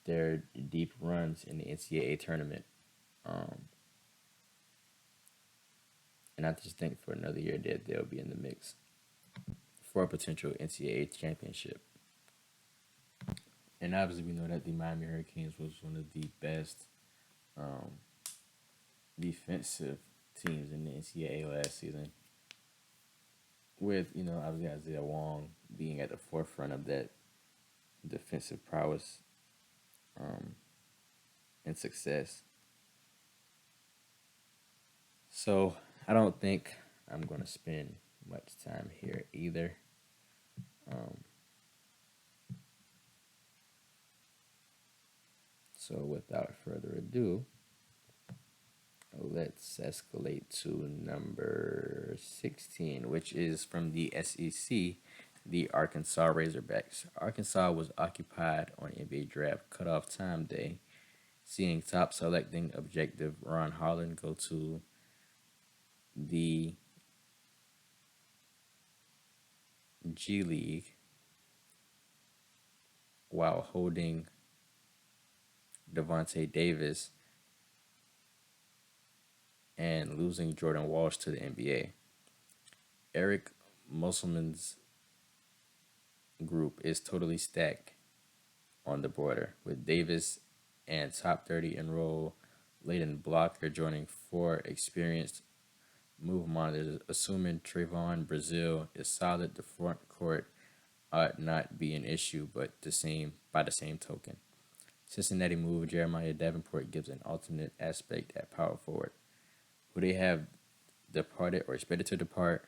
B: their deep runs in the NCAA tournament. And I just think for another year that they'll be in the mix for a potential NCAA championship. And obviously, we know that the Miami Hurricanes was one of the best defensive teams in the NCAA last season. With, obviously Isaiah Wong being at the forefront of that defensive prowess and success. So I don't think I'm going to spend much time here either. So without further ado, let's escalate to number 16, which is from the SEC, the Arkansas Razorbacks. Arkansas was occupied on NBA draft cutoff time day, seeing top selecting objective Ron Harlan go to the G League while holding Devontae Davis and losing Jordan Walsh to the NBA. Eric Musselman's group is totally stacked on the border, with Davis and top 30 enroll Leighton Blocker joining 4 experienced move monitors, assuming Trayvon Brazile is solid. The front court ought not be an issue, but by the same token, Cincinnati move Jeremiah Davenport gives an alternate aspect at power forward, who they have departed or expected to depart.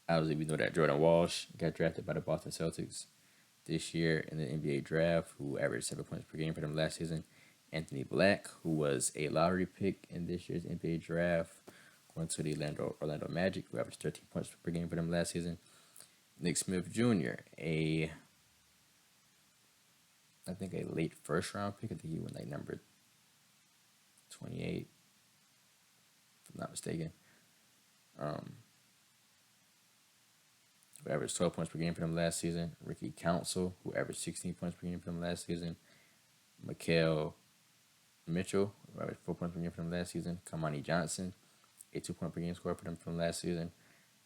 B: Obviously, we know that Jordan Walsh got drafted by the Boston Celtics this year in the NBA draft, who averaged 7 points per game for them last season. Anthony Black, who was a lottery pick in this year's NBA draft, going to the Orlando Magic, who averaged 13 points per game for them last season. Nick Smith Jr., I think a late first round pick. I think he went number 28, if I'm not mistaken. Who averaged 12 points per game for them last season. Ricky Council, who averaged 16 points per game for them last season. Mikael Mitchell, who averaged 4 points per game for them last season. Kamani Johnson, a 2 point per game scorer for them from last season.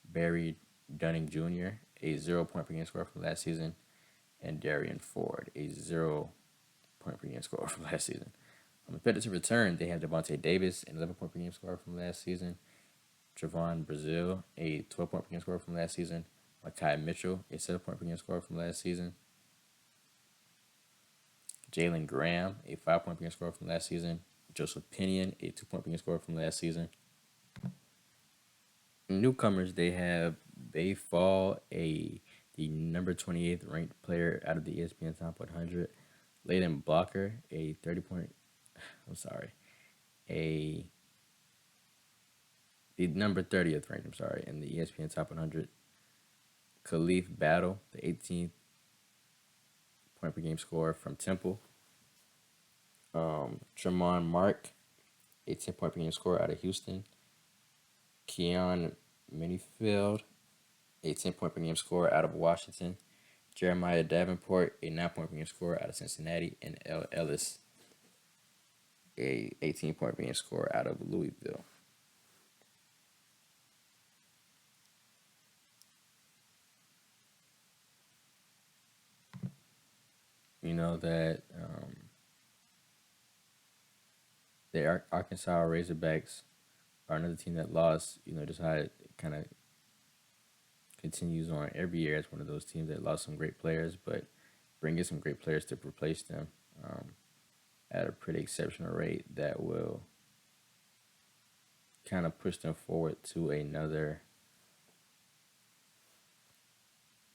B: Barry Dunning Jr., a 0 point per game scorer from last season. And Darian Ford, a 0 point per game scorer from last season. Expected to return, they have Devontae Davis, an 11 point per game scorer from last season. Trayvon Brazile, a 12 point per game scorer from last season. Makai Mitchell, a 7 point per game scorer from last season. Jalen Graham, a 5 point per game scorer from last season. Joseph Pinion, a 2 point per game scorer from last season. Newcomers, they have Bay Fall, the number 28th ranked player out of the ESPN Top 100. Leighton Blocker, a 30 point. I'm sorry. a the number 30th ranked, I'm sorry, in the ESPN Top 100. Khalif Battle, the 18th point per game scorer from Temple. Tremont Mark, 18 point per game scorer out of Houston. Keon Minifield, 18 point per game scorer out of Washington. Jeremiah Davenport, a 9 point per game scorer out of Cincinnati. And L. Ellis, a 18 point per game scorer out of Louisville. You know that the Arkansas Razorbacks are another team that lost. Just how it kind of continues on every year as one of those teams that lost some great players, but bringing some great players to replace them at a pretty exceptional rate that will kind of push them forward to another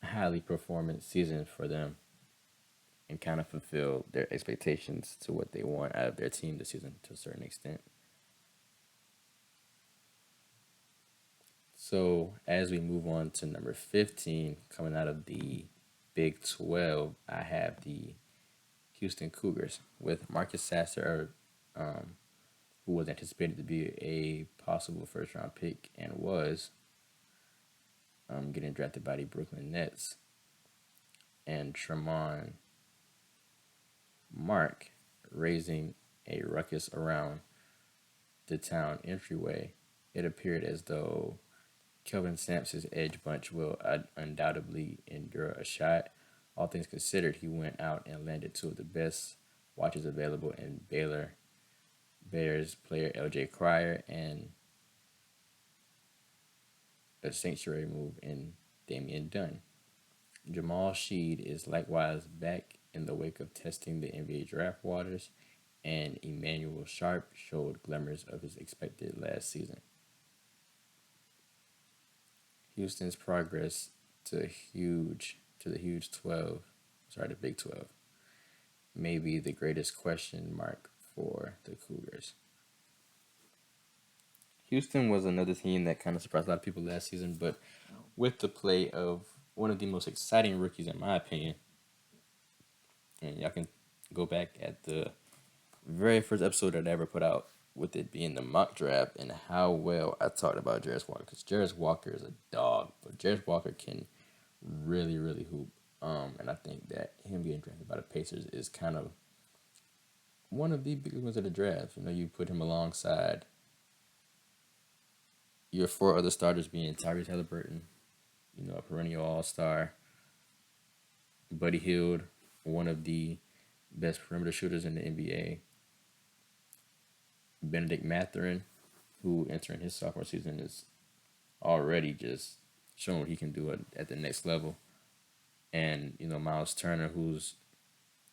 B: highly performant season for them and kind of fulfill their expectations to what they want out of their team this season to a certain extent. So as we move on to number 15, coming out of the Big 12, I have the Houston Cougars with Marcus Sasser, who was anticipated to be a possible first-round pick and was getting drafted by the Brooklyn Nets, and Tremont Mark raising a ruckus around the town entryway. It appeared as though Kelvin Sampson's edge bunch will undoubtedly endure a shot. All things considered, he went out and landed two of the best watches available in Bears player LJ Cryer and a sanctuary move in Damian Dunn. Jamal Sheed is likewise back in the wake of testing the NBA draft waters, and Emmanuel Sharp showed glimmers of his expected last season. Houston's progress to the huge 12, the Big 12, may be the greatest question mark for the Cougars. Houston was another team that kind of surprised a lot of people last season, but with the play of one of the most exciting rookies, in my opinion, and y'all can go back at the very first episode that I ever put out, with it being the mock draft and how well I talked about Jarris Walker, because Jarris Walker is a dog, but Jarris Walker can really, really hoop. And I think that him getting drafted by the Pacers is kind of one of the biggest ones of the draft. You put him alongside your four other starters being Tyrese Halliburton, a perennial all-star, Buddy Hield, one of the best perimeter shooters in the NBA, Benedict Mathurin, who entering his sophomore season is already just showing what he can do at the next level, and Miles Turner, who's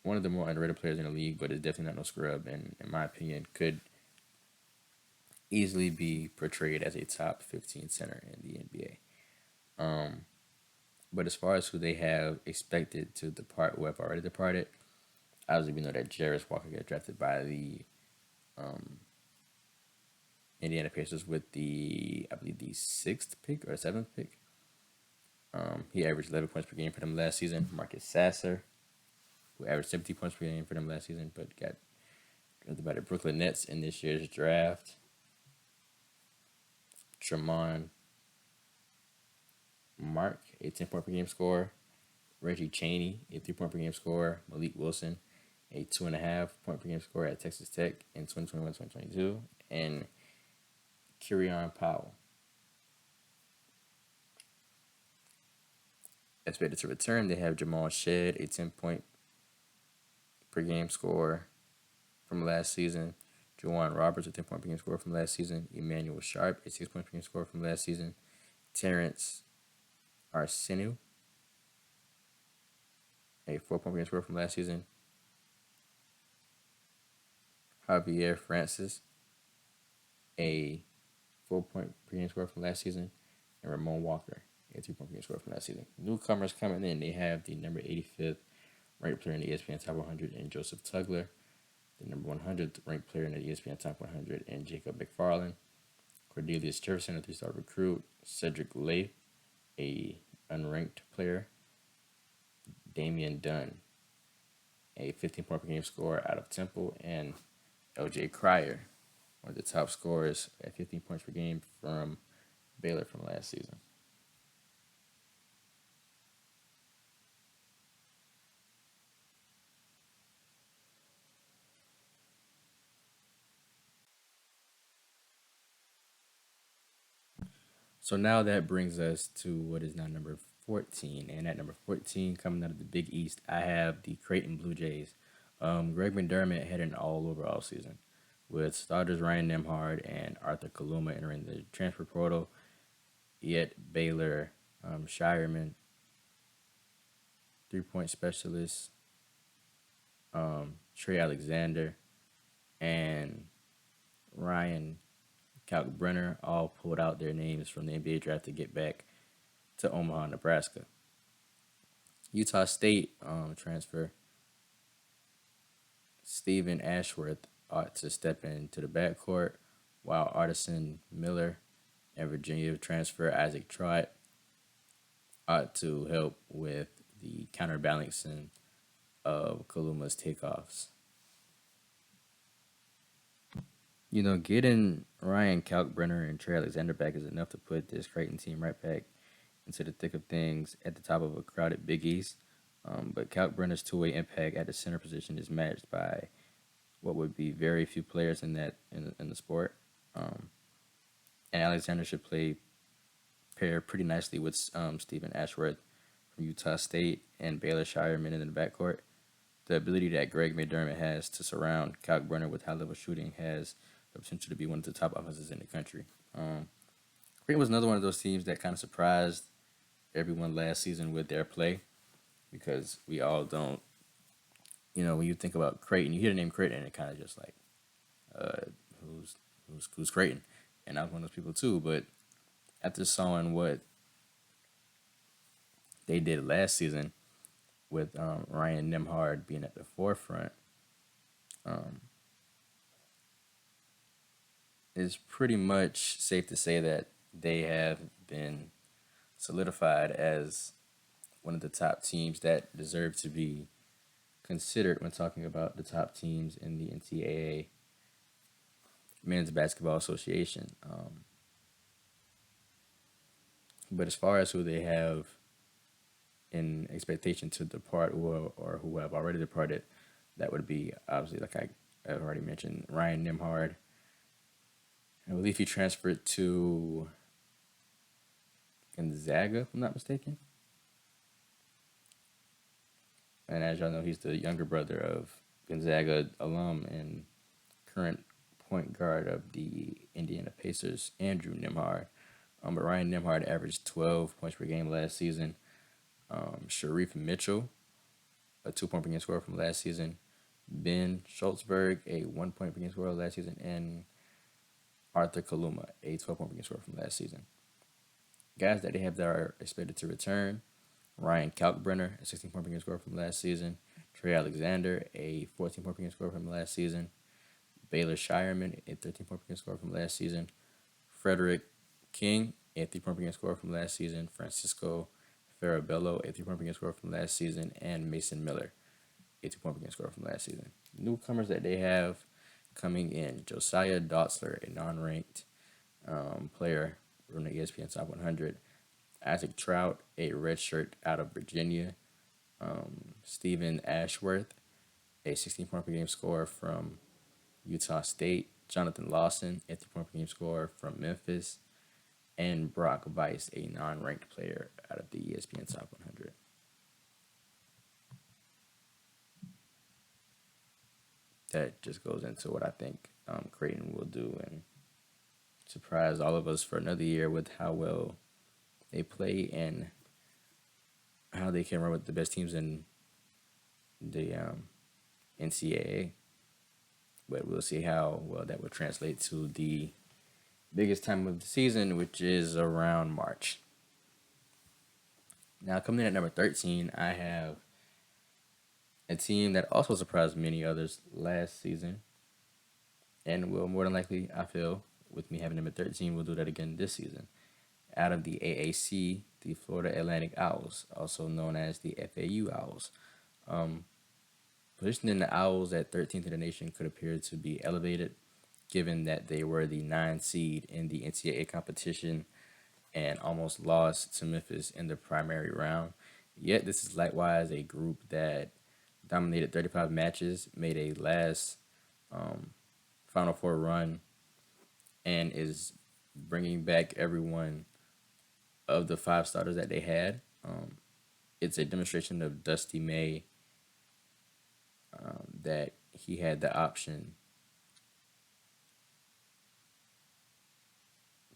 B: one of the more underrated players in the league, but is definitely not no scrub, and in my opinion could easily be portrayed as a top 15 center in the NBA. But as far as who they have expected to depart, who have already departed, obviously we know that Jarris Walker got drafted by the Indiana Pacers with the 6th pick or 7th pick. He averaged 11 points per game for them last season. Marcus Sasser, who averaged 70 points per game for them last season, but got drafted by the Brooklyn Nets in this year's draft. Tremont Mark, a 10-point per game scorer. Reggie Chaney, a 3-point per game scorer. Malik Wilson, a 2.5-point per game scorer at Texas Tech in 2021-2022. And Kyrion Powell. Expected to return, they have Jamal Shead, a 10-point per game scorer from last season. Juwan Roberts, a 10-point per game scorer from last season. Emmanuel Sharp, a 6-point per game scorer from last season. Terrence Arseneau, a 4-point per game scorer from last season. Javier Francis, a 4-point per game scorer from last season. And Ramon Walker, a 3-point per game scorer from last season. Newcomers coming in, they have the number 85th ranked player in the ESPN Top 100 and Joseph Tugler, the number 100th ranked player in the ESPN Top 100, and Jacob McFarland. Cordelius Jefferson, a three-star recruit. Cedric Leigh, a unranked player. Damian Dunn, a 15-point per game scorer out of Temple, and LJ Cryer, one of the top scorers at 15 points per game from Baylor from last season. So now that brings us to what is now number 14. And at number 14, coming out of the Big East, I have the Creighton Blue Jays. Greg McDermott had an all season with starters Ryan Nembhard and Arthur Kaluma entering the transfer portal. Yet Baylor, Shireman, 3-point specialist, Trey Alexander, and Ryan Kalkbrenner all pulled out their names from the NBA draft to get back to Omaha, Nebraska. Utah State transfer Stephen Ashworth ought to step into the backcourt, while Artisan Miller and Virginia transfer Isaac Trott ought to help with the counterbalancing of Kaluma's takeoffs. Getting Ryan Kalkbrenner and Trey Alexander back is enough to put this Creighton team right back into the thick of things at the top of a crowded Big East. But Kalkbrenner's two-way impact at the center position is matched by what would be very few players in the sport. And Alexander should pair pretty nicely with Stephen Ashworth from Utah State and Baylor Shireman in the backcourt. The ability that Greg McDermott has to surround Kalkbrenner with high-level shooting has the potential to be one of the top offenses in the country. Creighton was another one of those teams that kind of surprised everyone last season with their play, because we all don't, when you think about Creighton, you hear the name Creighton and it kind of just like, who's Creighton? And I was one of those people too, but after seeing what they did last season with Ryan Nembhard being at the forefront, it's pretty much safe to say that they have been solidified as one of the top teams that deserve to be considered when talking about the top teams in the NCAA Men's Basketball Association. But as far as who they have in expectation to depart or who have already departed, that would be obviously, like I've already mentioned, Ryan Nembhard. I believe he transferred to Gonzaga, if I'm not mistaken. And as y'all know, he's the younger brother of Gonzaga alum and current point guard of the Indiana Pacers, Andrew Nembhard. But Ryan Nembhard averaged 12 points per game last season. Sharif Mitchell, a 2-point per game scorer from last season. Ben Schultzberg, a 1-point per game scorer last season. And Arthur Kaluma, a 12-point per game scorer from last season. Guys that they have that are expected to return: Ryan Kalkbrenner, a 16-point per game scorer from last season. Trey Alexander, a 14-point per game scorer from last season. Baylor Shireman, a 13-point per game scorer from last season. Frederick King, a 3-point per game scorer from last season. Francisco Farabello, a 3-point per game scorer from last season. And Mason Miller, a 2-point per game scorer from last season. Newcomers that they have coming in: Josiah Dotzler, a non-ranked player from the ESPN Top 100. Isaac Trout, a redshirt out of Virginia. Stephen Ashworth, a 16-point per game scorer from Utah State. Jonathan Lawson, a 3-point per game scorer from Memphis. And Brock Weiss, a non-ranked player out of the ESPN Top 100. That just goes into what I think Creighton will do and surprise all of us for another year with how well they play and how they can run with the best teams in the NCAA. But we'll see how well that will translate to the biggest time of the season, which is around March. Now, coming in at number 13, I have A team that also surprised many others last season, and will more than likely, I feel, with me having them at 13, will do that again this season. Out of the AAC, the Florida Atlantic Owls, also known as the FAU Owls. Um, Positioning the Owls at 13th in the nation could appear to be elevated, given that they were the 9 seed in the NCAA competition and almost lost to Memphis in the primary round. Yet, this is likewise a group that dominated 35 matches, made a last um, Final Four run, and is bringing back everyone of the 5 starters that they had. It's a demonstration of Dusty May that he had the option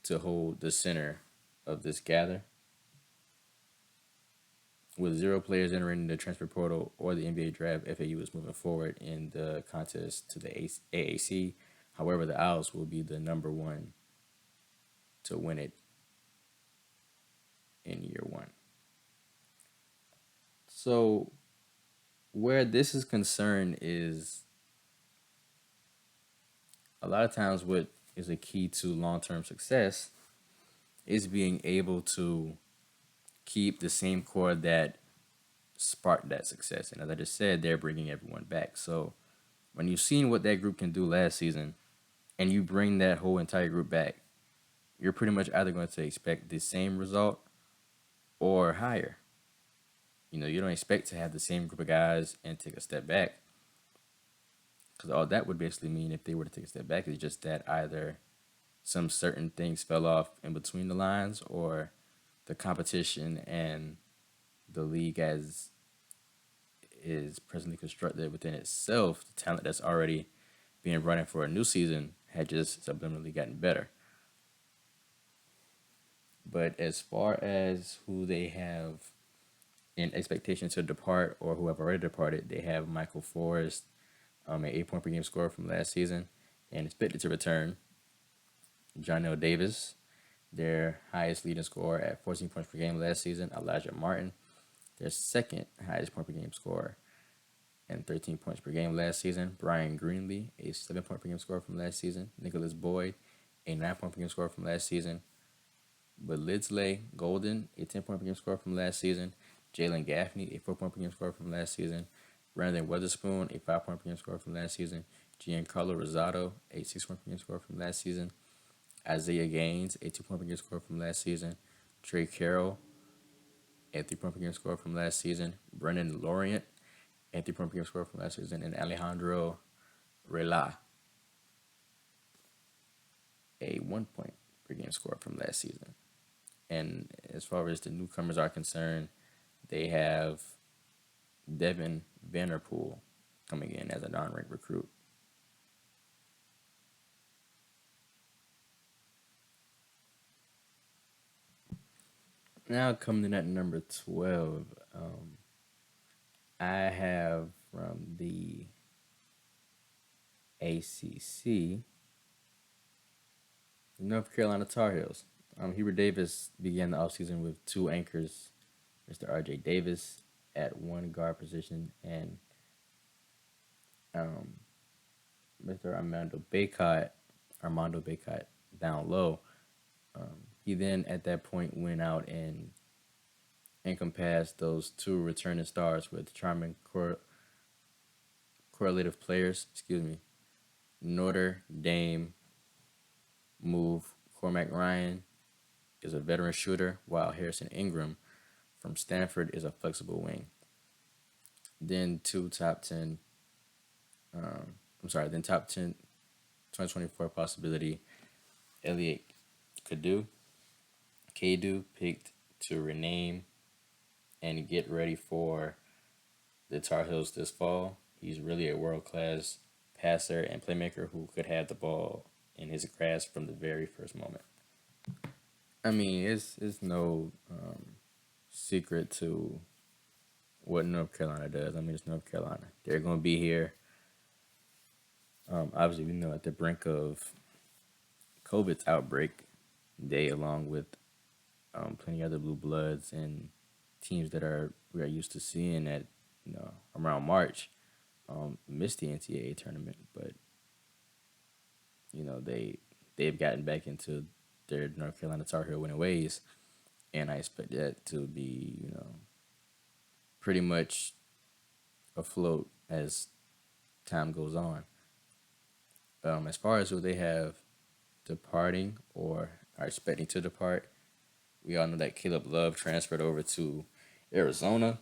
B: to hold the center of this gather. With 0 players entering the transfer portal or the NBA draft, FAU is moving forward in the contest to the AAC. However, the Owls will be the number one to win it in year one. So, where this is concerned is a lot of times what is a key to long term success is being able to keep the same core that sparked that success. And as I just said, they're bringing everyone back. So when you've seen what that group can do last season and you bring that whole entire group back, you're pretty much either going to expect the same result or higher. You know, you don't expect to have the same group of guys and take a step back. Because all that would basically mean if they were to take a step back is just that either some certain things fell off in between the lines or the competition and the league as is presently constructed within itself, the talent that's already being running for a new season had just subliminally gotten better. But as far as who they have in expectation to depart or who have already departed, they have Michael Forrest, an 8 point per game scorer from last season, and expected to return. Jonell Davis, their highest leading scorer at 14 points per game last season. Elijah Martin, their second highest point per game scorer and 13 points per game last season. Brian Greenlee, a 7 point per game scorer from last season. Nicholas Boyd, a 9 point per game scorer from last season. But Lidsley Golden, a 10 point per game scorer from last season. Jalen Gaffney, a 4 point per game scorer from last season. Brandon Weatherspoon, a 5 point per game scorer from last season. Giancarlo Rosado, a 6 point per game scorer from last season. Isaiah Gaines, a 2 point per game scorer from last season. Trey Carroll, a 3 point per game scorer from last season. Brennan Laurent, a 3 point per game scorer from last season. And Alejandro Rela, a 1 point per game scorer from last season. And as far as the newcomers are concerned, they have Devin Vanderpool coming in as a non-ranked recruit. Now coming in at number 12, I have from the ACC, the North Carolina Tar Heels. Hubert Davis began the offseason with 2 anchors, Mr. R.J. Davis at one guard position and um, Mr. Armando Baycott down low. He then at that point went out and encompassed those 2 returning stars with charming correlative players. Notre Dame move Cormac Ryan is a veteran shooter, while Harrison Ingram from Stanford is a flexible wing. Then top 10 2024 possibility, Elliot Kadu picked to rename and get ready for the Tar Heels this fall. He's really a world-class passer and playmaker who could have the ball in his grasp from the very first moment. I mean, it's no secret to what North Carolina does. I mean, it's North Carolina. They're going to be here. Obviously, we know at the brink of COVID's outbreak, they, along with plenty of other blue bloods and teams that we are used to seeing at around March, missed the NCAA tournament, but they've gotten back into their North Carolina Tar Heel winning ways, and I expect that to be pretty much afloat as time goes on. As far as who they have departing or are expecting to depart, we all know that Caleb Love transferred over to Arizona.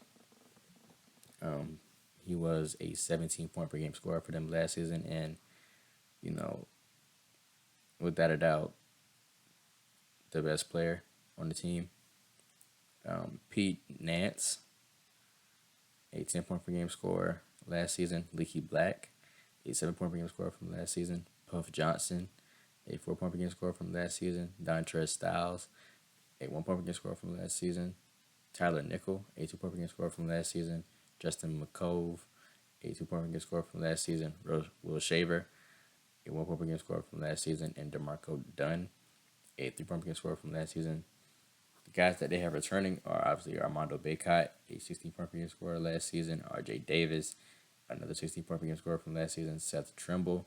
B: Um, he was a 17-point per game scorer for them last season, and you know, without a doubt, the best player on the team. Pete Nance, a 10-point per game scorer last season. Leaky Black, a 7-point per game scorer from last season. Puff Johnson, a 4-point per game scorer from last season. Dontrez Styles, a 1-point per game scorer from last season. Tyler Nickel, a 2-point per game scorer from last season. Justin McCove, a 2-point per game scorer from last season. Will Shaver, a 1-point per game scorer from last season. And DeMarco Dunn, a 3-point per game scorer from last season. The guys that they have returning are obviously Armando Bacot, a 16-point per game scorer last season. R.J. Davis, another 16-point per game scorer from last season. Seth Trimble,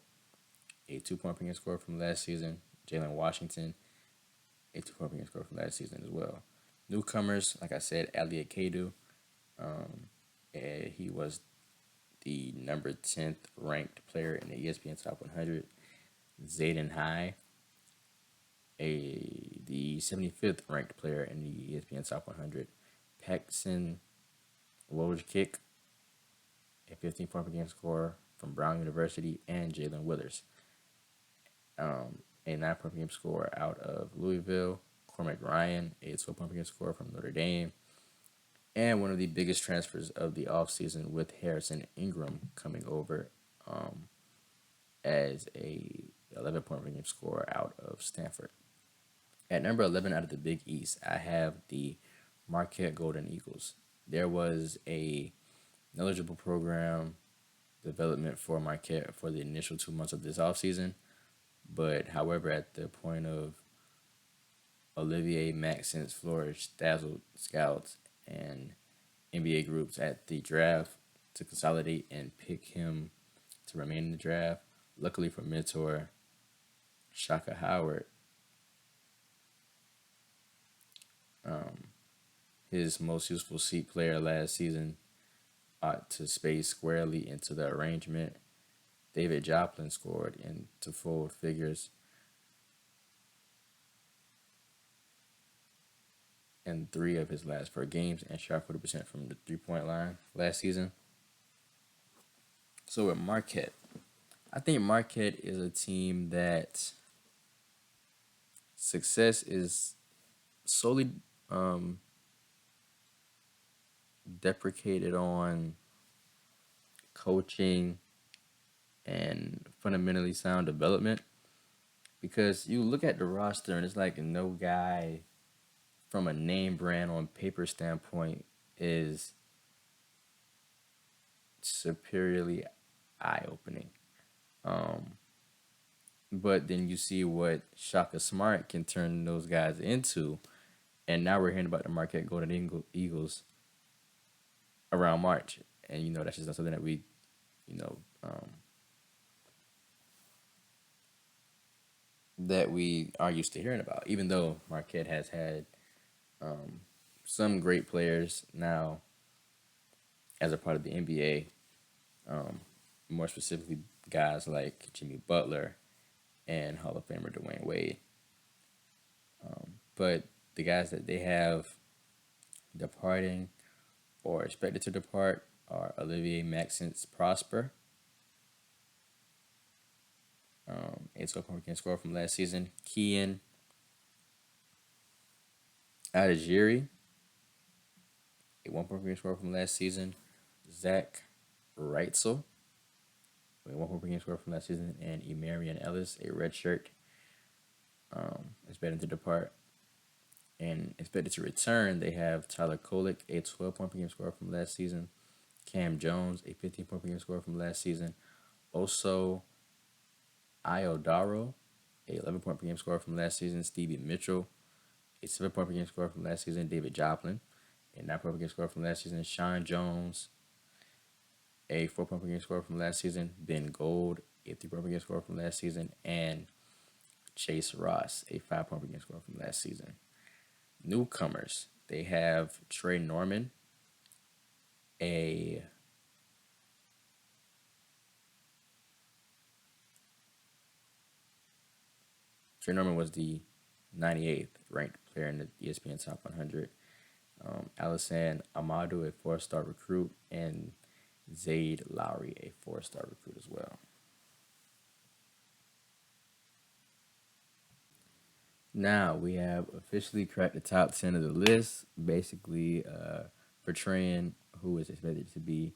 B: a 2-point per game scorer from last season. Jalen Washington, a 2-point per game scorer from last season as well. Newcomers, like I said, Elliot Kadu, he was the number 10th ranked player in the ESPN Top 100. Zayden High, the 75th ranked player in the ESPN Top 100. Paxton Wojcik, a 15-point per game scorer from Brown University, and Jalen Withers, a 9-point per game scorer out of Louisville. Cormac Ryan, a 12-point per game scorer from Notre Dame. And one of the biggest transfers of the offseason with Harrison Ingram coming over as a 11-point per game scorer out of Stanford. At number 11 out of the Big East, I have the Marquette Golden Eagles. There was a knowledgeable program development for Marquette for the initial 2 months of this offseason. But however, at the point of Olivier Maxence Flourish dazzled scouts and NBA groups at the draft to consolidate and pick him to remain in the draft. Luckily for mentor Shaka Howard, his most useful seat player last season ought to space squarely into the arrangement. David Joplin scored into full figures in 3 of his last 4 games and shot 40% from the 3-point line last season. So with Marquette, I think Marquette is a team that success is solely deprecated on coaching and fundamentally sound development, because you look at the roster and it's like no guy from a name brand on paper standpoint is superiorly eye-opening. But then you see what Shaka Smart can turn those guys into, and now we're hearing about the Marquette Golden Eagles around March, and that's just not something that we, that we are used to hearing about. Even though Marquette has had some great players now as a part of the NBA, more specifically guys like Jimmy Butler and Hall of Famer Dwayne Wade. But the guys that they have departing or expected to depart are Olivier Maxence Prosper, a 12-point game scorer from last season. Kian Adajiri, a 1-point game scorer from last season. Zach Reitzel, a 1-point game scorer from last season. And Emarian Ellis, a redshirt, expected to depart. And expected to return, they have Tyler Kolek, a 12-point per game scorer from last season. Cam Jones, a 15-point per game scorer from last season. Also, Iodaro, a 11-point per game scorer from last season. Stevie Mitchell, a 7-point per game scorer from last season. David Joplin, a 9-point per game scorer from last season. Sean Jones, a 4 point per game scorer from last season, Ben Gold, a 3 point per game scorer from last season, and Chase Ross, a 5 point per game scorer from last season. Newcomers, they have Trey Norman, a Trey Norman was the 98th ranked player in the ESPN Top 100. Alisson Amadou, a 4-star recruit, and Zaid Lowry, a 4-star recruit as well. Now we have officially cracked the top 10 of the list, basically portraying who is expected to be,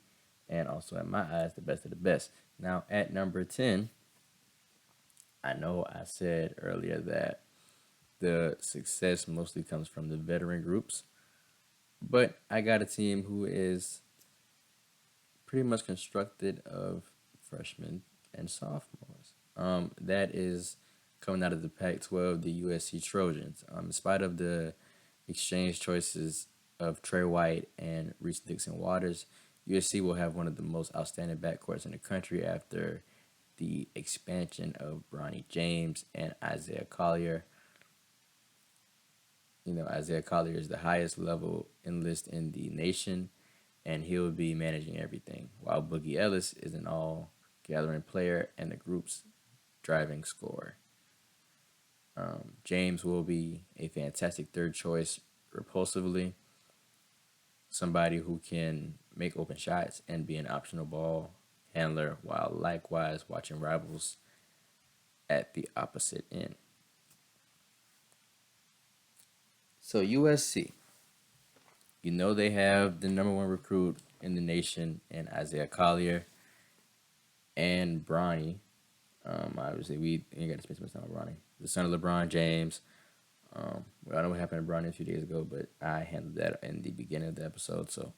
B: and also in my eyes, the best of the best. Now at number 10, I know I said earlier that the success mostly comes from the veteran groups, but I got a team who is pretty much constructed of freshmen and sophomores. That is coming out of the Pac-12, the USC Trojans. In spite of the exchange choices of Trey White and Reese Dixon Waters, USC will have one of the most outstanding backcourts in the country after the expansion of Bronny James and Isaiah Collier. Isaiah Collier is the highest level enlist in the nation, and he'll be managing everything, while Boogie Ellis is an all gathering player and the group's driving scorer. James will be a fantastic third choice repulsively, somebody who can make open shots and be an optional ball handler while likewise watching rivals at the opposite end. So USC, they have the number one recruit in the nation in Isaiah Collier and Bronny. Obviously, we ain't got to spend too much time on Bronny, the son of LeBron James. We all know what happened to Bronny a few days ago, but I handled that in the beginning of the episode, so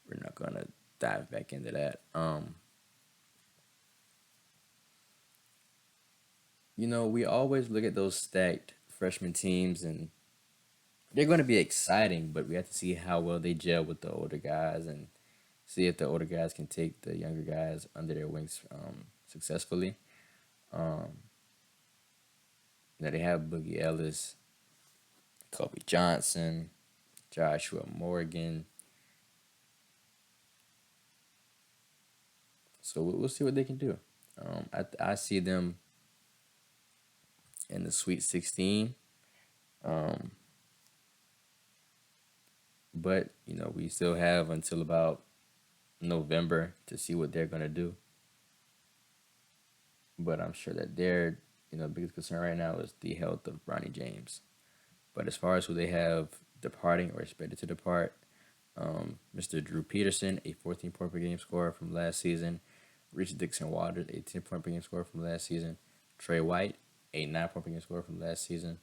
B: we're not going to dive back into that. We always look at those stacked freshman teams, and they're going to be exciting, but we have to see how well they gel with the older guys and see if the older guys can take the younger guys under their wings successfully. They have Boogie Ellis, Kobe Johnson, Joshua Morgan. So we'll see what they can do. I see them in the Sweet 16. But, we still have until about November to see what they're going to do. But I'm sure that their, biggest concern right now is the health of Bronny James. But as far as who they have departing or expected to depart, Mr. Drew Peterson, a 14-point per game scorer from last season. Reese Dixon Waters, a 10-point per game scorer from last season. Trey White, a 9-point per game scorer from last season.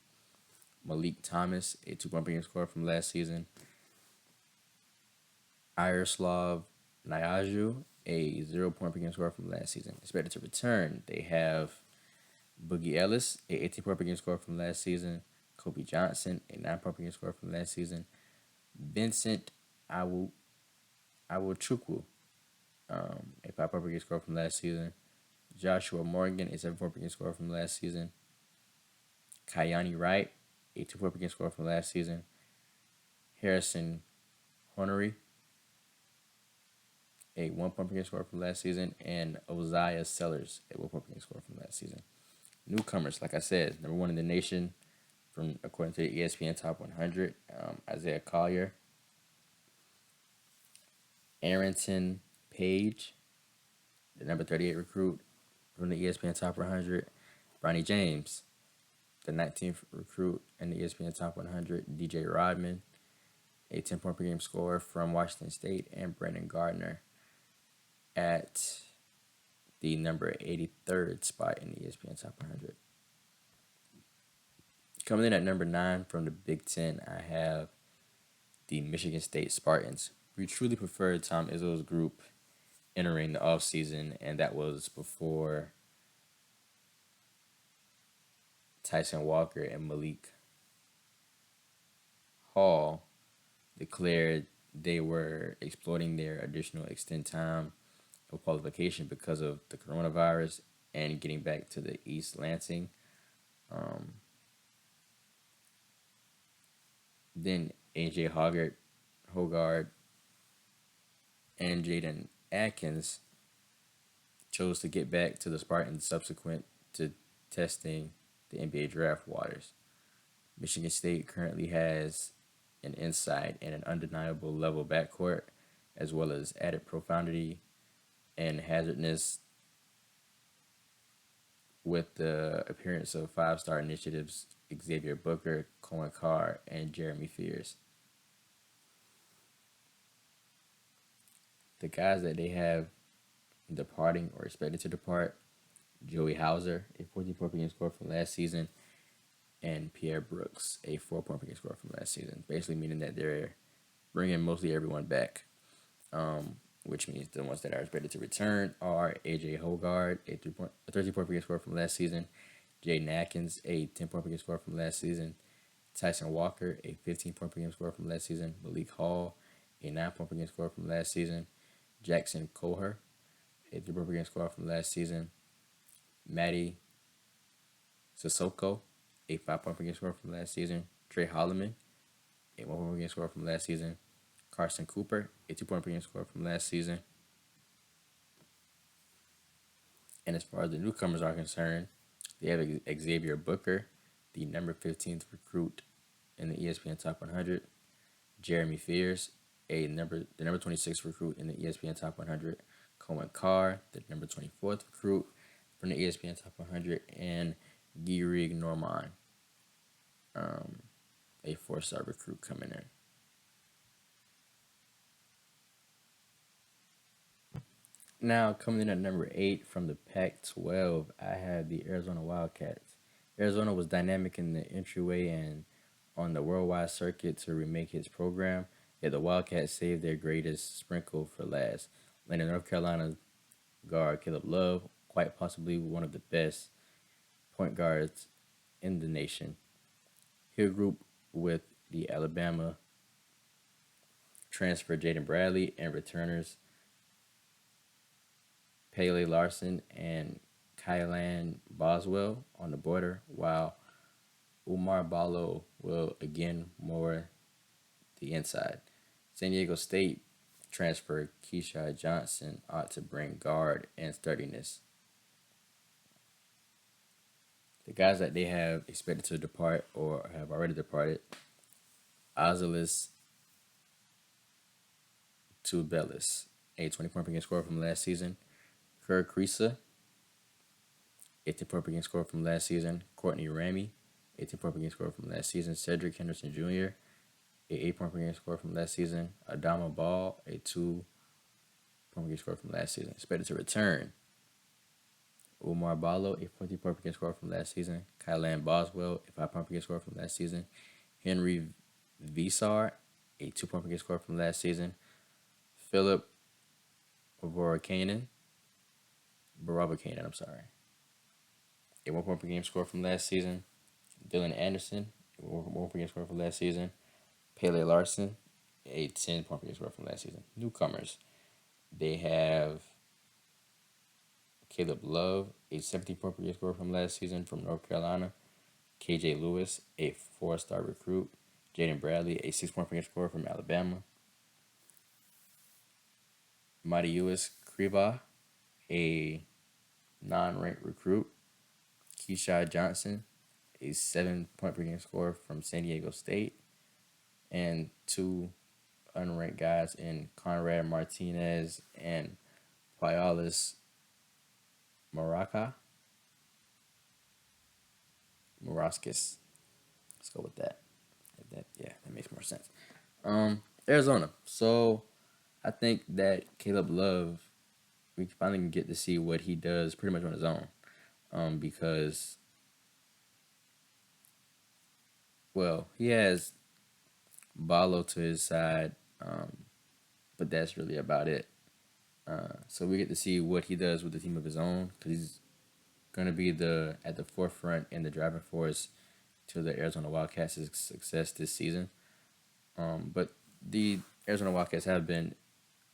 B: Malik Thomas, a 2-point per game scorer from last season. Iroslav Nyaju, a 0-point per game scorer from last season. Expected to return, they have Boogie Ellis, a 18-point per game scorer from last season. Kobe Johnson, a 9-point per game scorer from last season. Vincent Awuchukwu, a 5-point per game scorer from last season. Joshua Morgan, a 7-point per game scorer from last season. Kayani Wright, a 2-point per game scorer from last season. Harrison Hornery, a 1-point per game scorer from last season. And Oziah Sellers, a 1-point per game scorer from last season. Newcomers, like I said, number one in the nation, according to the ESPN Top 100, Isaiah Collier. Arrington Page, the number 38 recruit from the ESPN Top 100. Bronny James, the 19th recruit in the ESPN Top 100. DJ Rodman, a 10-point per game scorer from Washington State. And Brandon Gardner at the number 83rd spot in the ESPN Top 100. Coming in at number 9 from the Big Ten, I have the Michigan State Spartans. We truly preferred Tom Izzo's group entering the offseason, and that was before Tyson Walker and Malik Hall declared they were exploiting their additional extend time of qualification because of the coronavirus and getting back to the East Lansing. Um, then AJ Hogard, and Jaden Atkins chose to get back to the Spartans subsequent to testing the NBA draft waters. Michigan State currently has an inside and an undeniable level backcourt, as well as added profundity and hazardness with the appearance of five-star initiatives Xavier Booker, Cohen Carr, and Jeremy Fears. The guys that they have departing or expected to depart: Joey Hauser, a 14-point per game scorer from last season, and Pierre Brooks, a 4-point per game scorer from last season. Basically meaning that they're bringing mostly everyone back, which means the ones that are expected to return are AJ Hogard, a 13-point per game scorer from last season, Jaden Atkins, a 10-point per game scorer from last season, Tyson Walker, a 15-point per game scorer from last season, Malik Hall, a 9-point per game scorer from last season, Jackson Coher, a 3-point per game scorer from last season, Matty Sissoko, a 5-point per game scorer from last season, Trey Holloman, a 1-point per game scorer from last season, Carson Cooper, a 2-point per game scorer from last season. And as far as the newcomers are concerned, they have Xavier Booker, the number 15th recruit in the ESPN Top 100, Jeremy Fears, the number 26th recruit in the ESPN Top 100, Cohen Carr, the number 24th recruit from the ESPN Top 100, and Girig Norman, a 4-star recruit coming in. Now, coming in at number 8 from the Pac-12, I have the Arizona Wildcats. Arizona was dynamic in the entryway and on the worldwide circuit to remake its program, yet the Wildcats saved their greatest sprinkle for last, landing North Carolina guard Caleb Love, quite possibly one of the best point guards in the nation. He'll group with the Alabama transfer Jaden Bradley and returners Pele Larson and Kylan Boswell on the border, while Umar Ballo will again more the inside. San Diego State transfer Keisha Johnson ought to bring guard and sturdiness. The guys that they have expected to depart or have already departed: Ozalis Tubelis, a 20-point per game scorer from last season, Kerr Krisa, 18-point per game scorer from last season, Courtney Ramey, 18-point per game scorer from last season, Cedric Henderson Jr., a 8-point per game scorer from last season, Adama Ball, a 2-point per game scorer from last season. Expected to return: Umar Ballo, a 14-point per game scorer from last season, Kylan Boswell, a 5-point per game scorer from last season, Henry Visar, a 2-point per game scorer from last season, Philip Barabakanan, a 1-point per game scorer from last season, Dylan Anderson, a 1-point per game scorer from last season, Pele Larson, a 10-point per game scorer from last season. Newcomers: they have Caleb Love, a 17-point per game scorer from last season from North Carolina, KJ Lewis, a 4-star recruit, Jaden Bradley, a 6-point per game scorer from Alabama, Marius Kriva, a non-ranked recruit, Keisha Johnson, a 7-point per game scorer from San Diego State, and 2 unranked guys in Conrad Martinez and Payalis Maraskis. Let's go with that. That makes more sense. Arizona. So I think that Caleb Love, we finally get to see what he does pretty much on his own. Because, well, he has Ballo to his side, but that's really about it. So we get to see what he does with the team of his own, because he's going to be at the forefront and the driving force to the Arizona Wildcats' success this season. But the Arizona Wildcats have been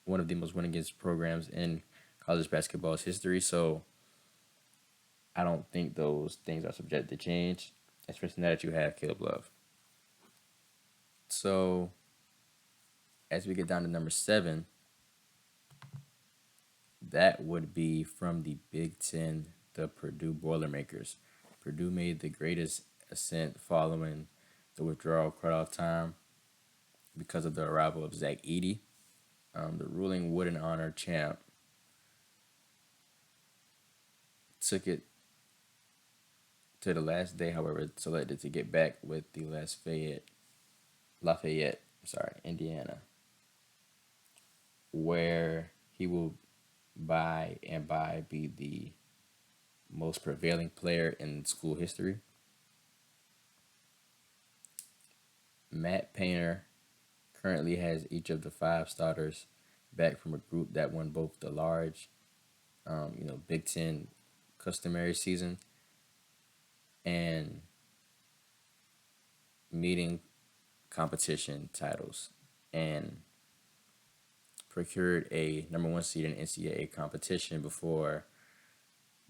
B: one of the most winningest programs in college basketball's history. So I don't think those things are subject to change, especially now that you have Caleb Love. So as we get down to number 7, that would be from the Big Ten, the Purdue Boilermakers. Purdue made the greatest ascent following the withdrawal cutoff time because of the arrival of Zach Edey. The ruling Wooden Honor champ took it to the last day, however, selected to get back with the Lafayette, Indiana, where he will by be the most prevailing player in school history. Matt Painter currently has each of the 5 starters back from a group that won both the large, Big Ten customary season and meeting competition titles, and procured a number 1 seed in NCAA competition before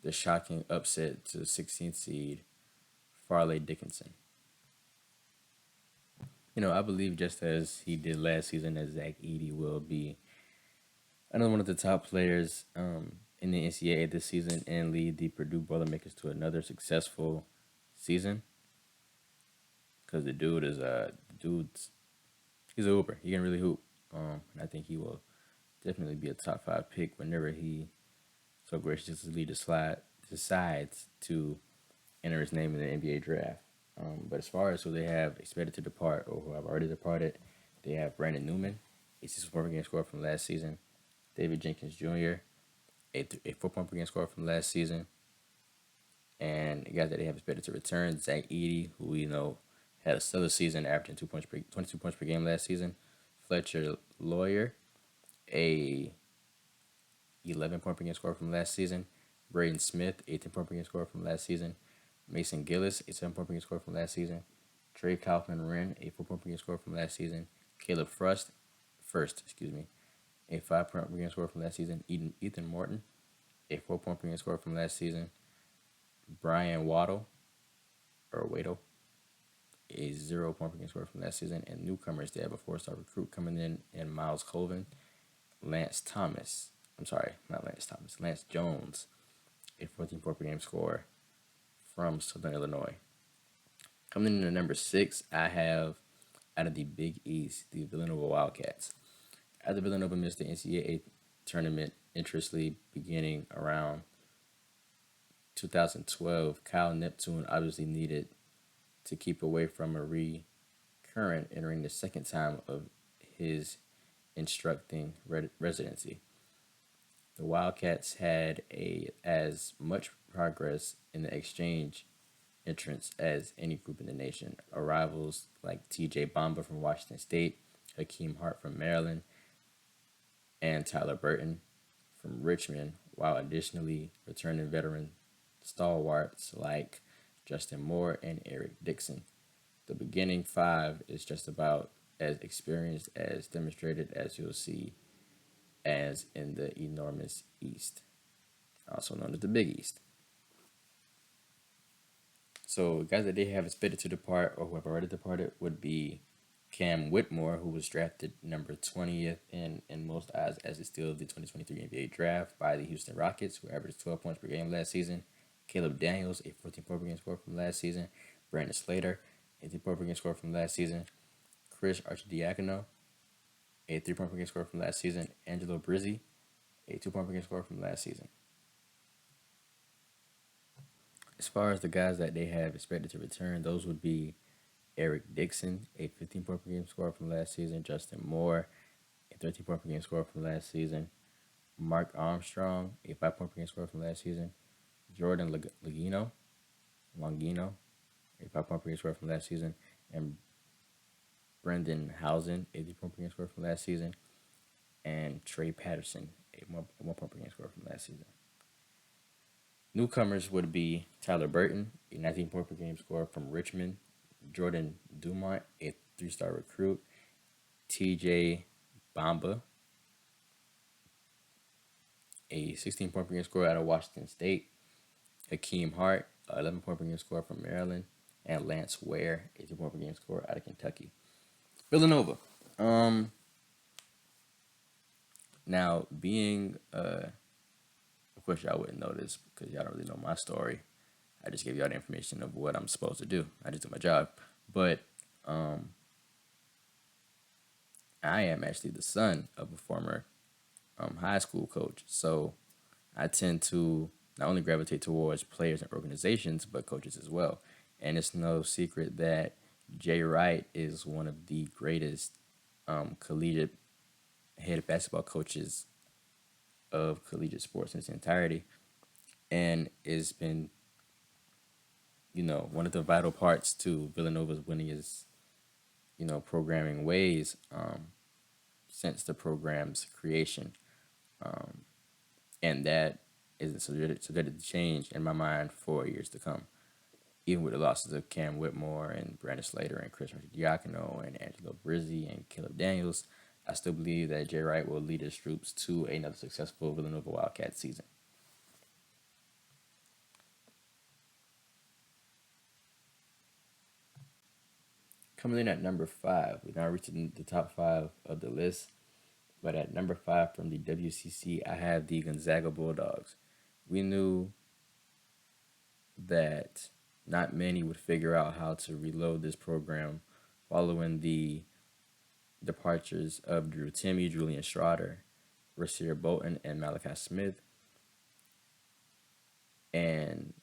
B: the shocking upset to 16th seed Farley Dickinson. I believe just as he did last season, that Zach Edey will be another one of the top players in the NCAA this season and lead the Purdue Boilermakers to another successful season. Because the dude's he's a hooper. He can really hoop. And I think he will definitely be a top 5 pick whenever he so graciously decides to enter his name in the NBA draft. But as far as who they have expected to depart or who have already departed, they have Brandon Newman, a 6-point per game scorer from last season. David Jenkins Jr., a 4-point per game scorer from last season. And the guys that they have expected to return, Zach Edey, who we know had a stellar season, averaging 22 points per game last season. Fletcher Lawyer, a 11-point per game scorer from last season. Braden Smith, 18-point per game scorer from last season. Mason Gillis, a 7-point per game scorer from last season. Trey Kaufman-Wren, a 4-point per game scorer from last season. Caleb First, a 5-point per game scorer from last season. Ethan Morton, a 4-point per game scorer from last season. Brian Waddle, a 0-point per game scorer from last season. And newcomers, they have a 4-star recruit coming in Miles Colvin. Lance Jones, a 14-point per game scorer from Southern Illinois. Coming in at number 6, I have out of the Big East, the Villanova Wildcats. After Villanova missed the NCAA tournament interestly beginning around 2012, Kyle Neptune obviously needed to keep away from a recurrent entering the second time of his instructing residency. The Wildcats had as much progress in the exchange entrance as any group in the nation. Arrivals like T.J. Bamba from Washington State, Hakeem Hart from Maryland, and Tyler Burton from Richmond, while additionally returning veteran stalwarts like Justin Moore and Eric Dixon. The beginning 5 is just about as experienced as demonstrated as you'll see as in the enormous East, also known as the Big East. So guys that they have expected to depart or who have already departed would be Cam Whitmore, who was drafted number 20th in most odds as it's still the 2023 NBA draft by the Houston Rockets, who averaged 12 points per game last season. Caleb Daniels, a 14-point per game scorer from last season. Brandon Slater, a 3-point per game scorer from last season. Chris Archidiakono, a 3-point per game scorer from last season. Angelo Brizzi, a 2-point per game scorer from last season. As far as the guys that they have expected to return, those would be Eric Dixon, a 15-point per game scorer from last season. Justin Moore, a 13-point per game scorer from last season. Mark Armstrong, a 5-point per game scorer from last season. Jordan Longino, a 5-point per game scorer from last season. And Brendan Housen, a 3-point per game scorer from last season. And Trey Patterson, a 1-point per game scorer from last season. Newcomers would be Tyler Burton, a 19-point per game scorer from Richmond. Jordan Dumont, a 3-star recruit. T.J. Bamba, a 16-point per game scorer out of Washington State, Hakeem Hart, 11-point per game scorer from Maryland, and Lance Ware, 18-point per game scorer out of Kentucky. Villanova. Um, Now being of course y'all wouldn't know this because y'all don't really know my story. I just give y'all the information of what I'm supposed to do. I just do my job. But um, I am actually the son of a former high school coach. So I tend to not only gravitate towards players and organizations, but coaches as well. And it's no secret that Jay Wright is one of the greatest collegiate head basketball coaches of collegiate sports in its entirety, and it's been, one of the vital parts to Villanova's winningest, programming ways since the program's creation. Um, and that is subjected to change in my mind for years to come. Even with the losses of Cam Whitmore and Brandon Slater and Chris Diacono and Angelo Brizzi and Caleb Daniels, I still believe that Jay Wright will lead his troops to another successful Villanova Wildcat season. Coming in at number 5, we now reached the top 5 of the list. But at number 5 from the WCC, I have the Gonzaga Bulldogs. We knew that not many would figure out how to reload this program following the departures of Drew Timme, Julian Stroughter, Rasir Bolton, and Malachi Smith. And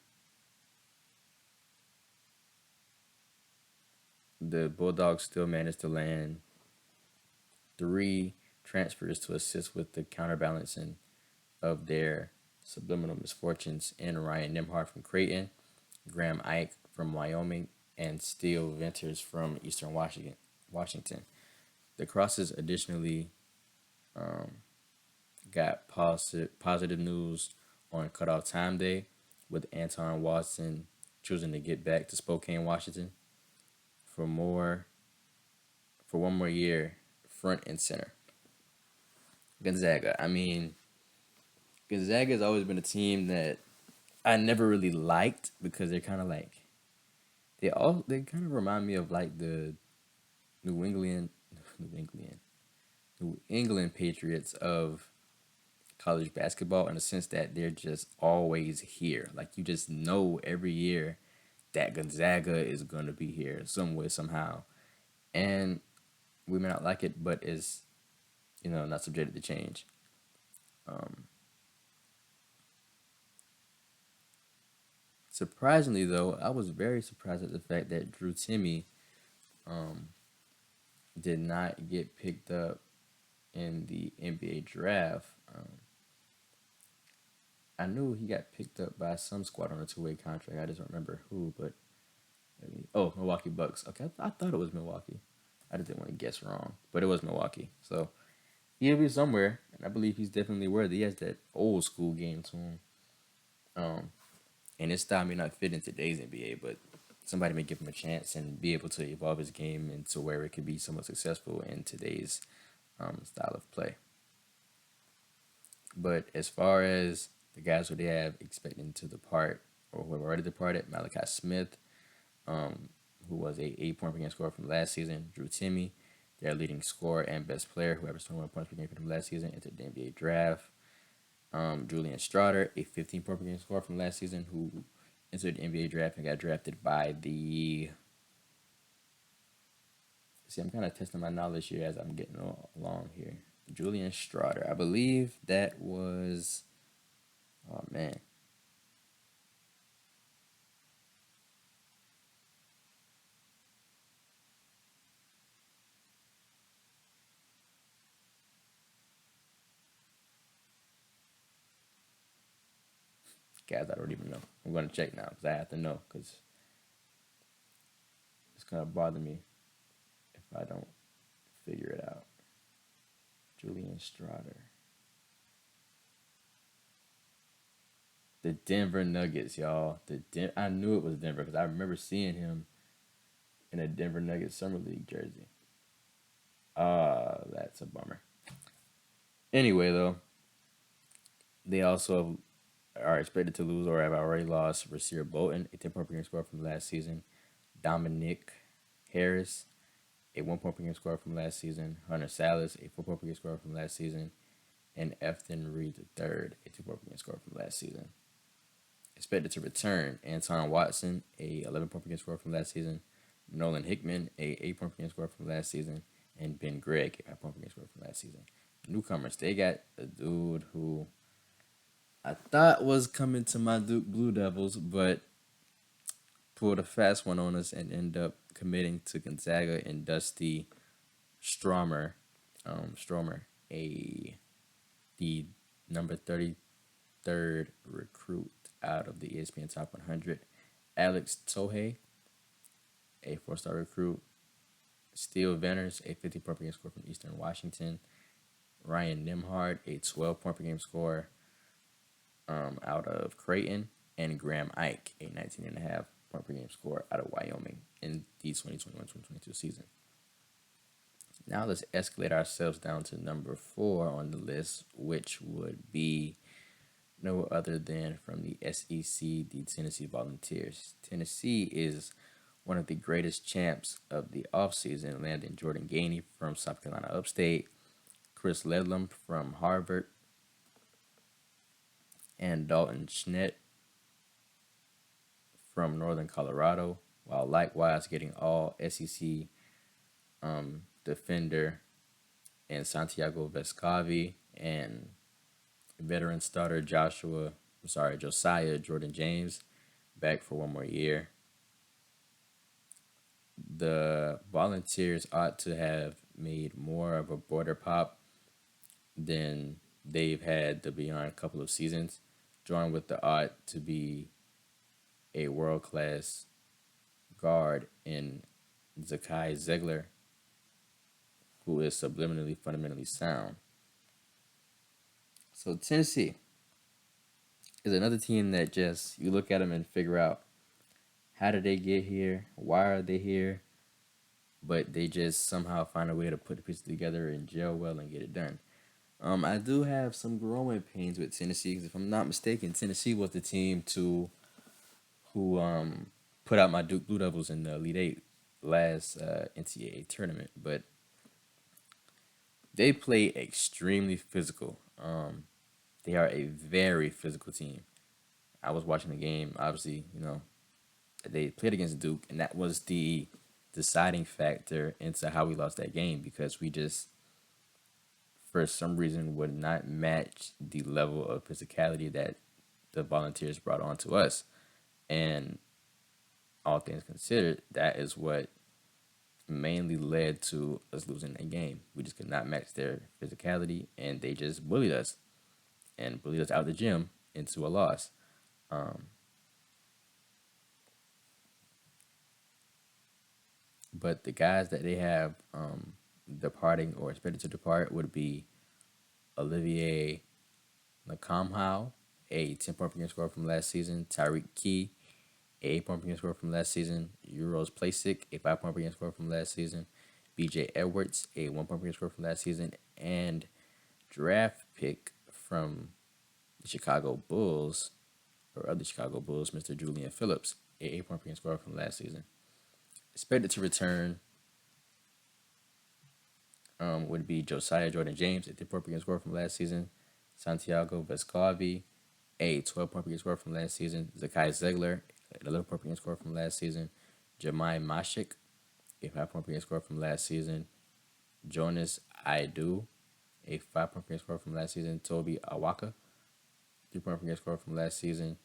B: the Bulldogs still managed to land 3 transfers to assist with the counterbalancing of their subliminal misfortunes in Ryan Nimhart from Creighton, Graham Ike from Wyoming, and Steele Venters from Eastern Washington. The Crosses additionally got positive news on cutoff time day, with Anton Watson choosing to get back to Spokane, Washington for one more year, front and center. Gonzaga. I mean, Gonzaga has always been a team that I never really liked because they're kind of like they kind of remind me of like the New England New England New England Patriots of college basketball, in the sense that they're just always here. Like you just know every year that Gonzaga is gonna be here some way somehow, and we may not like it, but it's not subjected to change. Um, Surprisingly, though, I was very surprised at the fact that Drew Timme um, did not get picked up in the NBA draft. I knew he got picked up by some squad on a two-way contract. I just don't remember who, but Milwaukee Bucks. Okay, I thought it was Milwaukee. I just didn't want to guess wrong, but it was Milwaukee. So he'll be somewhere, and I believe he's definitely worthy. He has that old school game to him. Um, and his style may not fit in today's NBA, but somebody may give him a chance and be able to evolve his game into where it could be somewhat successful in today's style of play. But as far as the guys who they have expecting to depart or who have already departed, Malachi Smith, who was a 8-point per game scorer from last season, Drew Timme, their leading scorer and best player, who averaged 21 points per game from last season, entered the NBA draft. Julian Stroughter, a 15-point per game scorer from last season, who entered the NBA draft and got drafted by the. See, I'm kind of testing my knowledge here as I'm getting along here. Julian Stroughter, I believe that was. Oh man. Guys, I don't even know. I'm going to check now because I have to know, because it's going to bother me if I don't figure it out. Julian Stroughter. The Denver Nuggets, y'all. I knew it was Denver because I remember seeing him in a Denver Nuggets Summer League jersey. That's a bummer. Anyway, though, They also are expected to lose or have already lost Rasir Bolton, a 10 point per game scorer from last season, Dominic Harris, a 1 point per game scorer from last season, Hunter Salas, a 4 point per game scorer from last season, and Efton Reed III, a 2 point per game scorer from last season. Expected to return Anton Watson, a 11 point per game scorer from last season, Nolan Hickman, a 8 point per game scorer from last season, and Ben Gregg, a 5 point per game scorer from last season. Newcomers, they got a dude who I thought was coming to my Duke Blue Devils, but pulled a fast one on us and ended up committing to Gonzaga and Dusty Stromer, a the number 33rd recruit out of the ESPN Top 100. Alex Tohey, a 4-star recruit. Steele Venners, a 50 point per game scorer from Eastern Washington. Ryan Nimhard, a 12 point per game scorer out of Creighton. And Graham Ike, a 19.5 point per game scorer out of Wyoming in the 2021-2022 season. Now let's escalate ourselves down to number 4 on the list, which would be no other than from the SEC, the Tennessee Volunteers. Tennessee is one of the greatest champs of the offseason, landing Jordan Gainey from South Carolina Upstate, Chris Ledlam from Harvard, and Dalton Schnedt from Northern Colorado, while likewise getting all SEC defender and Santiago Vescovi and veteran starter Josiah Jordan James back for one more year. The Volunteers ought to have made more of a border pop than they've had the beyond couple of seasons, joined with the ought to be a world class guard in Zakai Zegler, who is subliminally fundamentally sound. So Tennessee is another team that just you look at them and figure out how did they get here, why are they here, but they just somehow find a way to put the pieces together and gel well and get it done. I do have some growing pains with Tennessee because if I'm not mistaken, Tennessee was the team who put out my Duke Blue Devils in the Elite Eight last NCAA tournament, but they play extremely physical. They are a very physical team. I was watching the game. Obviously, they played against Duke, and that was the deciding factor into how we lost that game because we just, for some reason, would not match the level of physicality that the Volunteers brought on to us. And all things considered, that is what mainly led to us losing that game. We just could not match their physicality, and they just bullied us and bullied us out of the gym into a loss. But the guys that they have departing or expected to depart would be Olivier Lakamhau, a 10 point per game scorer from last season, Tyreek Key, a 8 point per game scorer from last season, Euros Plasic, a 5 point per game scorer from last season, BJ Edwards, a 1 point per game scorer from last season, and draft pick from the Chicago Bulls, or other Chicago Bulls, Mr. Julian Phillips, a 8 point per game scorer from last season. Expected to return would be Josiah Jordan James, a 10 point per game scorer from last season, Santiago Vescovi, a 12 point per game scorer from last season, Zakai Zegler, an 11 point per game scorer from last season, Jemai Mashik, a 5 point per game scorer from last season, Jonas Aidu, a 5 point per game scorer from last season, Toby Awaka, 3 point per game scorer from last season,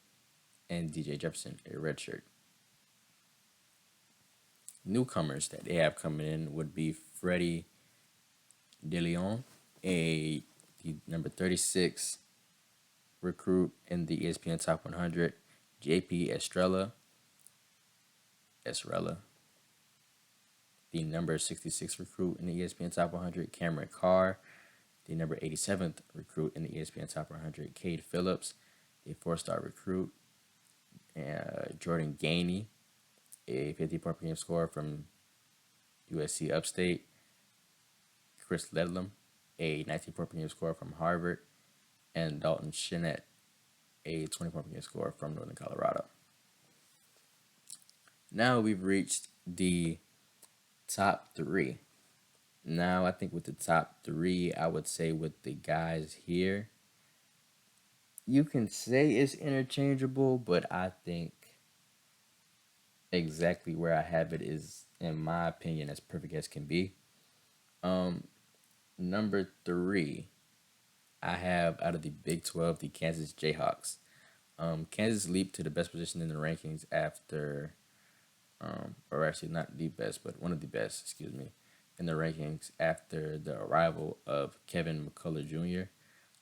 B: and DJ Jefferson, a redshirt. Newcomers that they have coming in would be Freddie DeLeon, the number 36 recruit in the ESPN Top 100, JP Estrella, the number 66 recruit in the ESPN Top 100, Cameron Carr, the number 87th recruit in the ESPN Top 100, Cade Phillips, a 4-star recruit, Jordan Gainey, a 50 point per game scorer from USC Upstate, Chris Ledlam, a 19 point per game scorer from Harvard, and Dalton Shinnett, a 20 point per game scorer from Northern Colorado. Now we've reached the top three. Now I think with the top three, I would say with the guys here, you can say it's interchangeable, but I think exactly where I have it is, in my opinion, as perfect as can be. Um, Number three, I have out of the Big 12, the Kansas Jayhawks. Kansas leaped to the best position in the rankings after, or actually not the best, but one of the best, excuse me, in the rankings after the arrival of Kevin McCullough Jr.,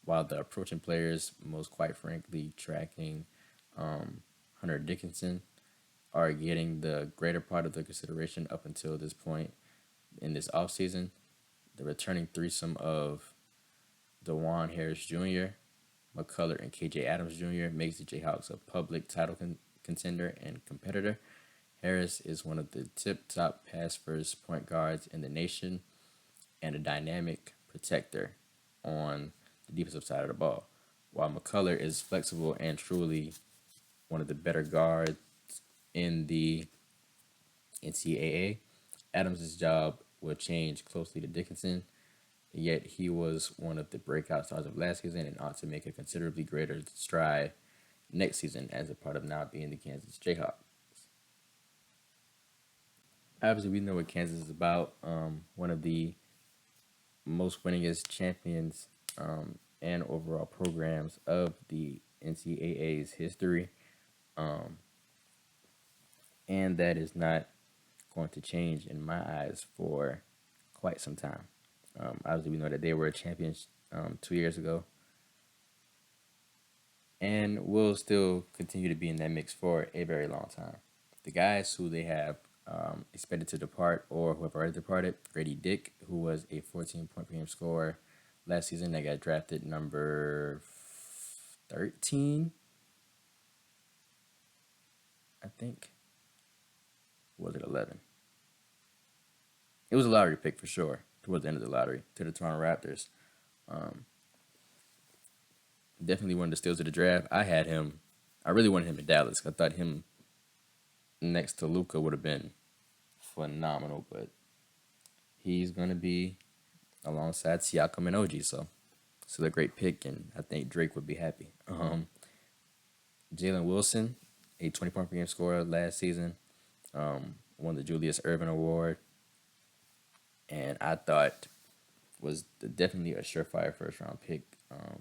B: while the approaching players, most quite frankly, tracking Hunter Dickinson, are getting the greater part of the consideration up until this point in this offseason. The returning threesome of DeJuan Harris Jr., McCullough, and KJ Adams Jr. makes the Jayhawks a public title contender and competitor. Harris is one of the tip-top pass-first point guards in the nation and a dynamic protector on the defensive side of the ball, while McCullough is flexible and truly one of the better guards in the NCAA. Adams' job will change closely to Dickinson, yet he was one of the breakout stars of last season and ought to make a considerably greater stride next season as a part of now being the Kansas Jayhawks. Obviously, we know what Kansas is about. One of the most winningest champions and overall programs of the NCAA's history. Um, and that is not going to change in my eyes for quite some time. Obviously, we know that they were champions 2 years ago, and will still continue to be in that mix for a very long time. The guys who they have expected to depart or who have already departed: Grady Dick, who was a 14 point per game scorer last season that got drafted number 13, I think. Was it 11? It was a lottery pick for sure towards the end of the lottery to the Toronto Raptors. Um, Definitely one of the steals of the draft. I had him. I really wanted him in Dallas. I thought him next to Luka would have been phenomenal, but he's gonna be alongside Siakam and OG. So still a great pick, and I think Drake would be happy. Jalen Wilson, a 20 point per game scorer last season, won the Julius Erving Award, and I thought was definitely a surefire first round pick,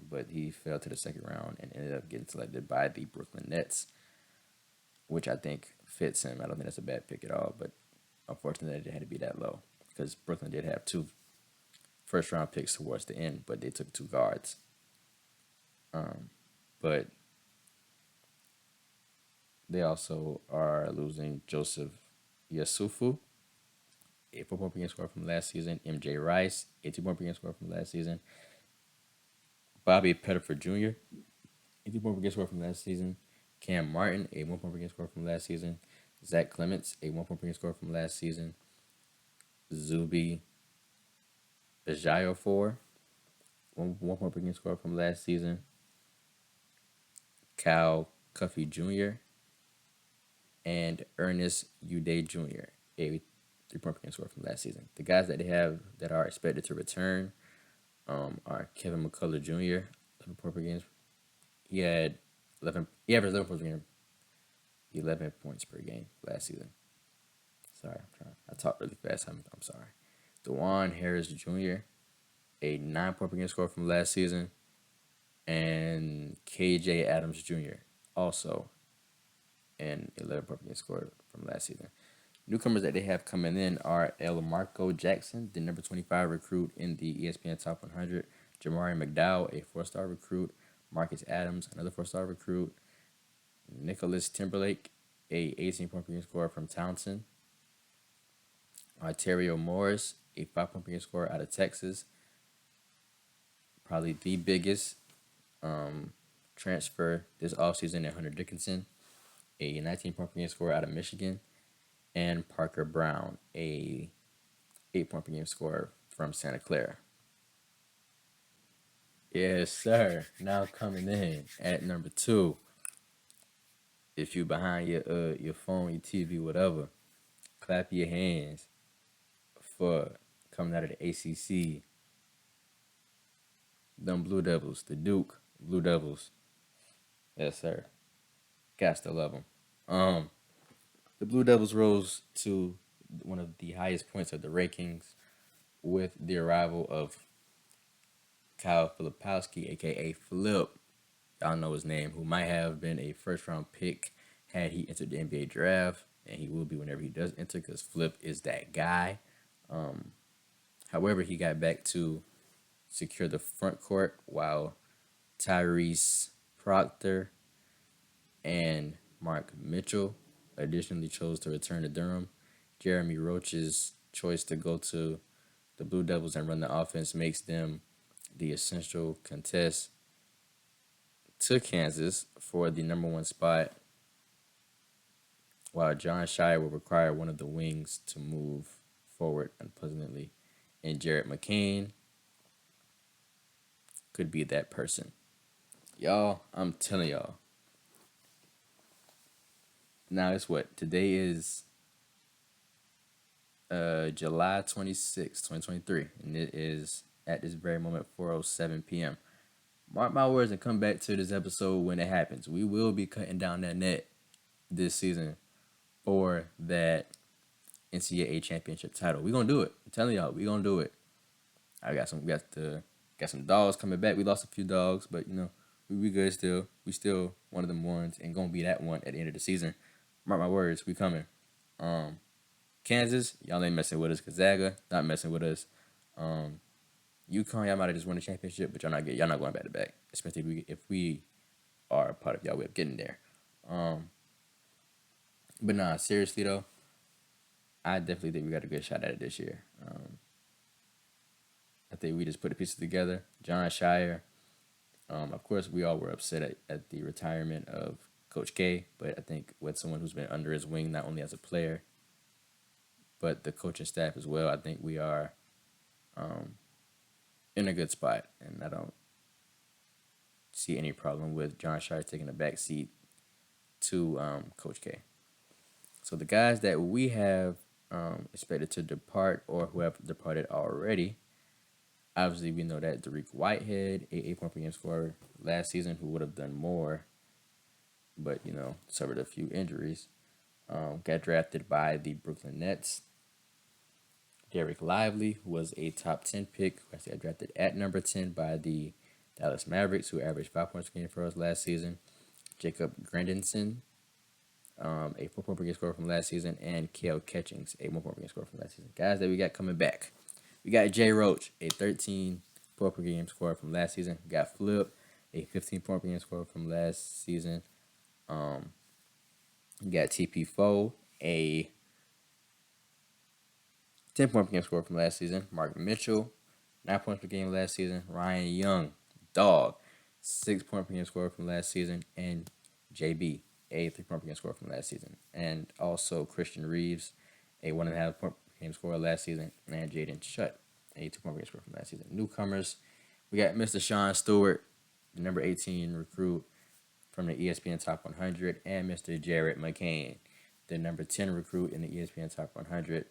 B: but he fell to the second round and ended up getting selected by the Brooklyn Nets, which I think fits him. I don't think that's a bad pick at all, but unfortunately it had to be that low because Brooklyn did have two first round picks towards the end, but they took two guards. But they also are losing Joseph Yasufu, a 4 point per game scorer from last season; MJ Rice, a 2 point per game scorer from last season; Bobby Pettiford Jr., a 2 point per game scorer from last season; Cam Martin, a 1 point per game scorer from last season; Zach Clements, a 1 point per game scorer from last season; Zuby Ejiofor, 1 point per game scorer from last season; Kyle Cuffey Jr., and Ernest Uday Jr., a 3 point per game scorer from last season. The guys that they have that are expected to return are Kevin McCullough Jr., 11 point per game. He had 11. He averaged 11 points per game. 11 points per game last season. Sorry, I talk really fast. I'm sorry. DeJuan Harris Jr., a 9 point per game scorer from last season, and KJ Adams Jr., also an 11 point per game scorer from last season. Newcomers that they have coming in are El Marco Jackson, the number 25 recruit in the ESPN Top 100, Jamari McDowell, a 4-star recruit, Marcus Adams, another 4-star recruit, Nicholas Timberlake, a 18 point per game scorer from Townsend, Ontario Morris, a 5 point per game scorer out of Texas, probably the biggest transfer this offseason at Hunter Dickinson, a 19 point per game scorer out of Michigan, and Parker Brown, a 8 point per game scorer from Santa Clara. Yes, sir. Now coming in at number two. If you behind your phone, your TV, whatever, clap your hands for coming out of the ACC. Them Blue Devils, the Duke Blue Devils. Yes, sir. Got to love them. The Blue Devils rose to one of the highest points of the rankings with the arrival of Kyle Filipowski, aka Flip. Y'all know his name, who might have been a first round pick had he entered the NBA draft, and he will be whenever he does enter, because Flip is that guy. However, he got back to secure the front court while Tyrese Proctor and Mark Mitchell additionally chose to return to Durham. Jeremy Roach's choice to go to the Blue Devils and run the offense makes them the essential contest to Kansas for the number one spot, while John Shire will require one of the wings to move forward unpleasantly. And Jarrett McCain could be that person. Y'all, I'm telling y'all. Now it's what? Today is July 26, 2023. And it is at this very moment 4:07 p.m. Mark my words and come back to this episode when it happens. We will be cutting down that net this season for that NCAA championship title. We're gonna do it. I'm telling y'all, we're gonna do it. I got some got some dogs coming back. We lost a few dogs, but we good still. We still one of them ones and gonna be that one at the end of the season. Mark my words, we coming. Kansas, y'all ain't messing with us. Gonzaga, not messing with us. UConn, y'all might have just won the championship, but y'all not going back to back. Especially if we are a part of y'all way of getting there. But nah, seriously though, I definitely think we got a good shot at it this year. I think we just put the pieces together. John Shire. Of course, we all were upset at the retirement of Coach K, but I think with someone who's been under his wing, not only as a player, but the coaching staff as well, I think we are in a good spot, and I don't see any problem with John Shire taking a back seat to Coach K. So the guys that we have expected to depart or who have departed already, obviously we know that Dariq Whitehead, a 8-point per game scorer last season, who would have done more, but suffered a few injuries, got drafted by the Brooklyn Nets. Derek Lively, who was a top 10 pick, who got drafted at number 10 by the Dallas Mavericks, who averaged 5 points per game for us last season. Jacob Grandenson, a 4-point per game scorer from last season, and Kale Catchings, a 1-point per game scorer from last season. Guys that we got coming back. We got Jay Roach, a 13-point per game scorer from last season. We got Flip, a 15-point per game scorer from last season. We got TP Foe, a 10-point per game scorer from last season. Mark Mitchell, 9 points per game last season. Ryan Young, dog, 6-point per game scorer from last season. And JB, a 3-point per game scorer from last season. And also Christian Reeves, a 1.5-point per game scorer last season. And Jaden Shutt, a 2-point per game scorer from last season. Newcomers, we got Mr. Sean Stewart, the number 18 recruit from the ESPN Top 100. And Mr. Jarrett McCain, the number 10 recruit in the ESPN Top 100.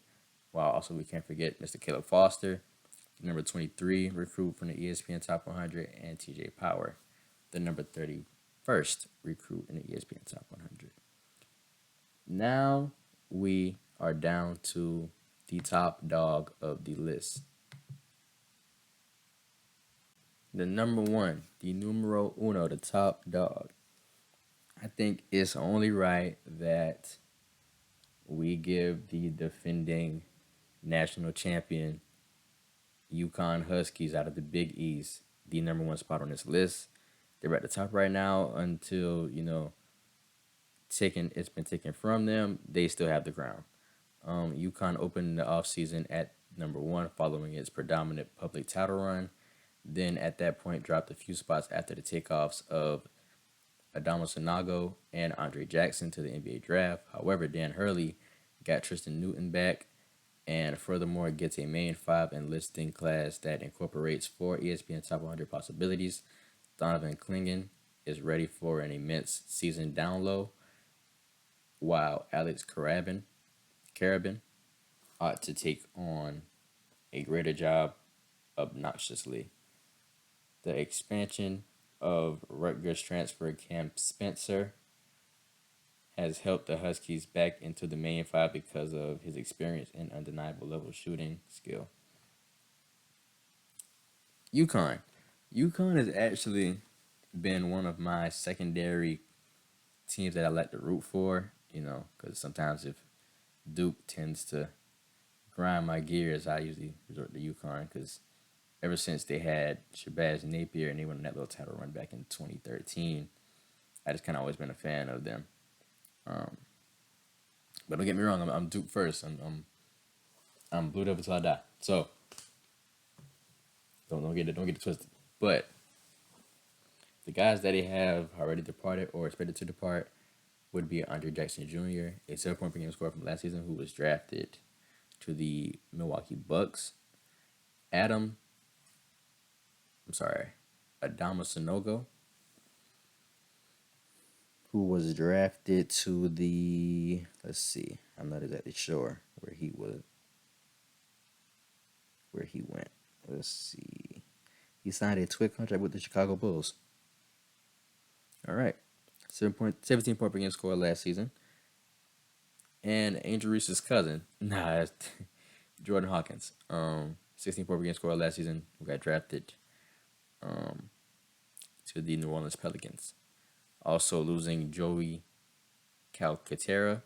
B: While also we can't forget Mr. Caleb Foster, the number 23 recruit from the ESPN Top 100, and TJ Power, the number 31st recruit in the ESPN Top 100. Now we are down to the top dog of the list. The number one, the numero uno, the top dog. I think it's only right that we give the defending national champion UConn Huskies out of the Big East the number one spot on this list. They're at the top right now until it's been taken from them. They still have the crown. UConn opened the offseason at number one following its predominant public title run. Then at that point dropped a few spots after the takeoffs of Adamo Sanago and Andre Jackson to the NBA draft. However, Dan Hurley got Tristan Newton back and furthermore gets a main five enlisting class that incorporates four ESPN Top 100 possibilities. Donovan Clingan is ready for an immense season down low, while Alex Carabin ought to take on a greater job obnoxiously. The expansion of Rutgers transfer Cam Spencer has helped the Huskies back into the main five because of his experience and undeniable level shooting skill. UConn. UConn has actually been one of my secondary teams that I like to root for, because sometimes if Duke tends to grind my gears, I usually resort to UConn because ever since they had Shabazz Napier and they went on that little title run back in 2013, I just kind of always been a fan of them. But don't get me wrong, I'm Duke first. I'm Blue Devil till I die. So don't get it twisted. But the guys that they have already departed or expected to depart would be Andre Jackson Jr., a 7-point per game scorer from last season who was drafted to the Milwaukee Bucks. Adama Sanogo, who was drafted to the, let's see, I'm not exactly sure where he went. Let's see. He signed a twig contract with the Chicago Bulls. All right. 17-point per game score last season. And Angel Reese's cousin, Jordan Hawkins. 16-point per game score last season, who got drafted to the New Orleans Pelicans. Also losing Joey Calcaterra.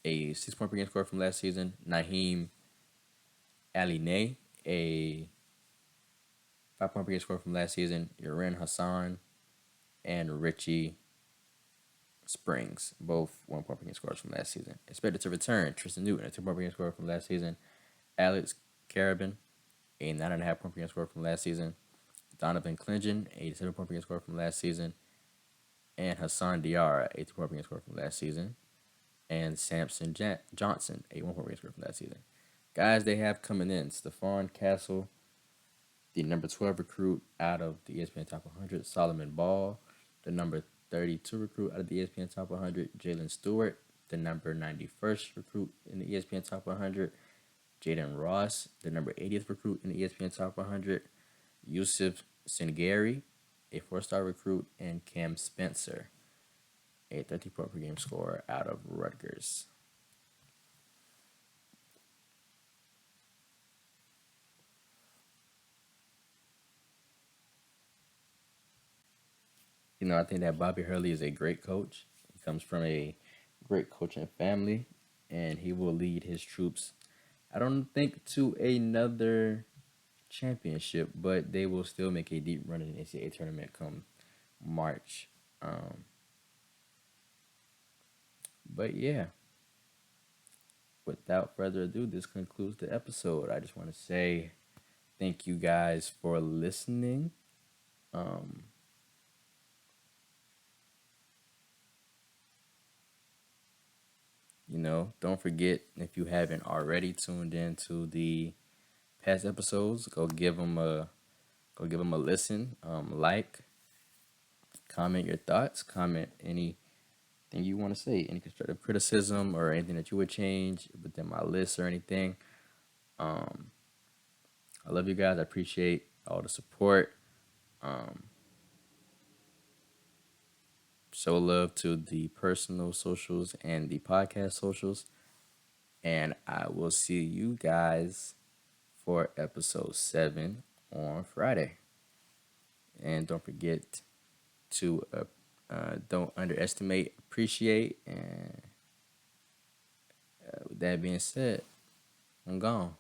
B: A 6-point per game score from last season. Naheem Aline, a 5-point per game score from last season. Uren Hassan and Richie Springs, both 1-point per game scores from last season. Expected to return, Tristan Newton, a 2-point per game score from last season. Alex Carabin, a 9.5-point per game score from last season. Donovan Clingan, a 7-point per game score from last season. And Hassan Diarra, a 2-point per game score from last season. And Samson Johnson, a 1-point per game score from last season. Guys they have coming in: Stephon Castle, the number 12 recruit out of the ESPN Top 100. Solomon Ball, the number 32 recruit out of the ESPN Top 100. Jalen Stewart, the number 91st recruit in the ESPN Top 100. Jaden Ross, the number 80th recruit in the ESPN Top 100. Yusuf Singari, a 4-star recruit. And Cam Spencer, a 30-point per game scorer out of Rutgers. I think that Bobby Hurley is a great coach. He comes from a great coaching family, and he will lead his troops, I don't think, to another championship, but they will still make a deep run in the NCAA tournament come March. But yeah, without further ado, this concludes the episode. I just want to say thank you guys for listening. Don't forget, if you haven't already tuned in to the past episodes, go give them a listen. Like, comment your thoughts, comment anything you want to say, any constructive criticism or anything that you would change within my list or anything. I love you guys. I appreciate all the support. Show love to the personal socials and the podcast socials. And I will see you guys for episode 7 on Friday. And don't forget to don't underestimate, appreciate. And with that being said, I'm gone.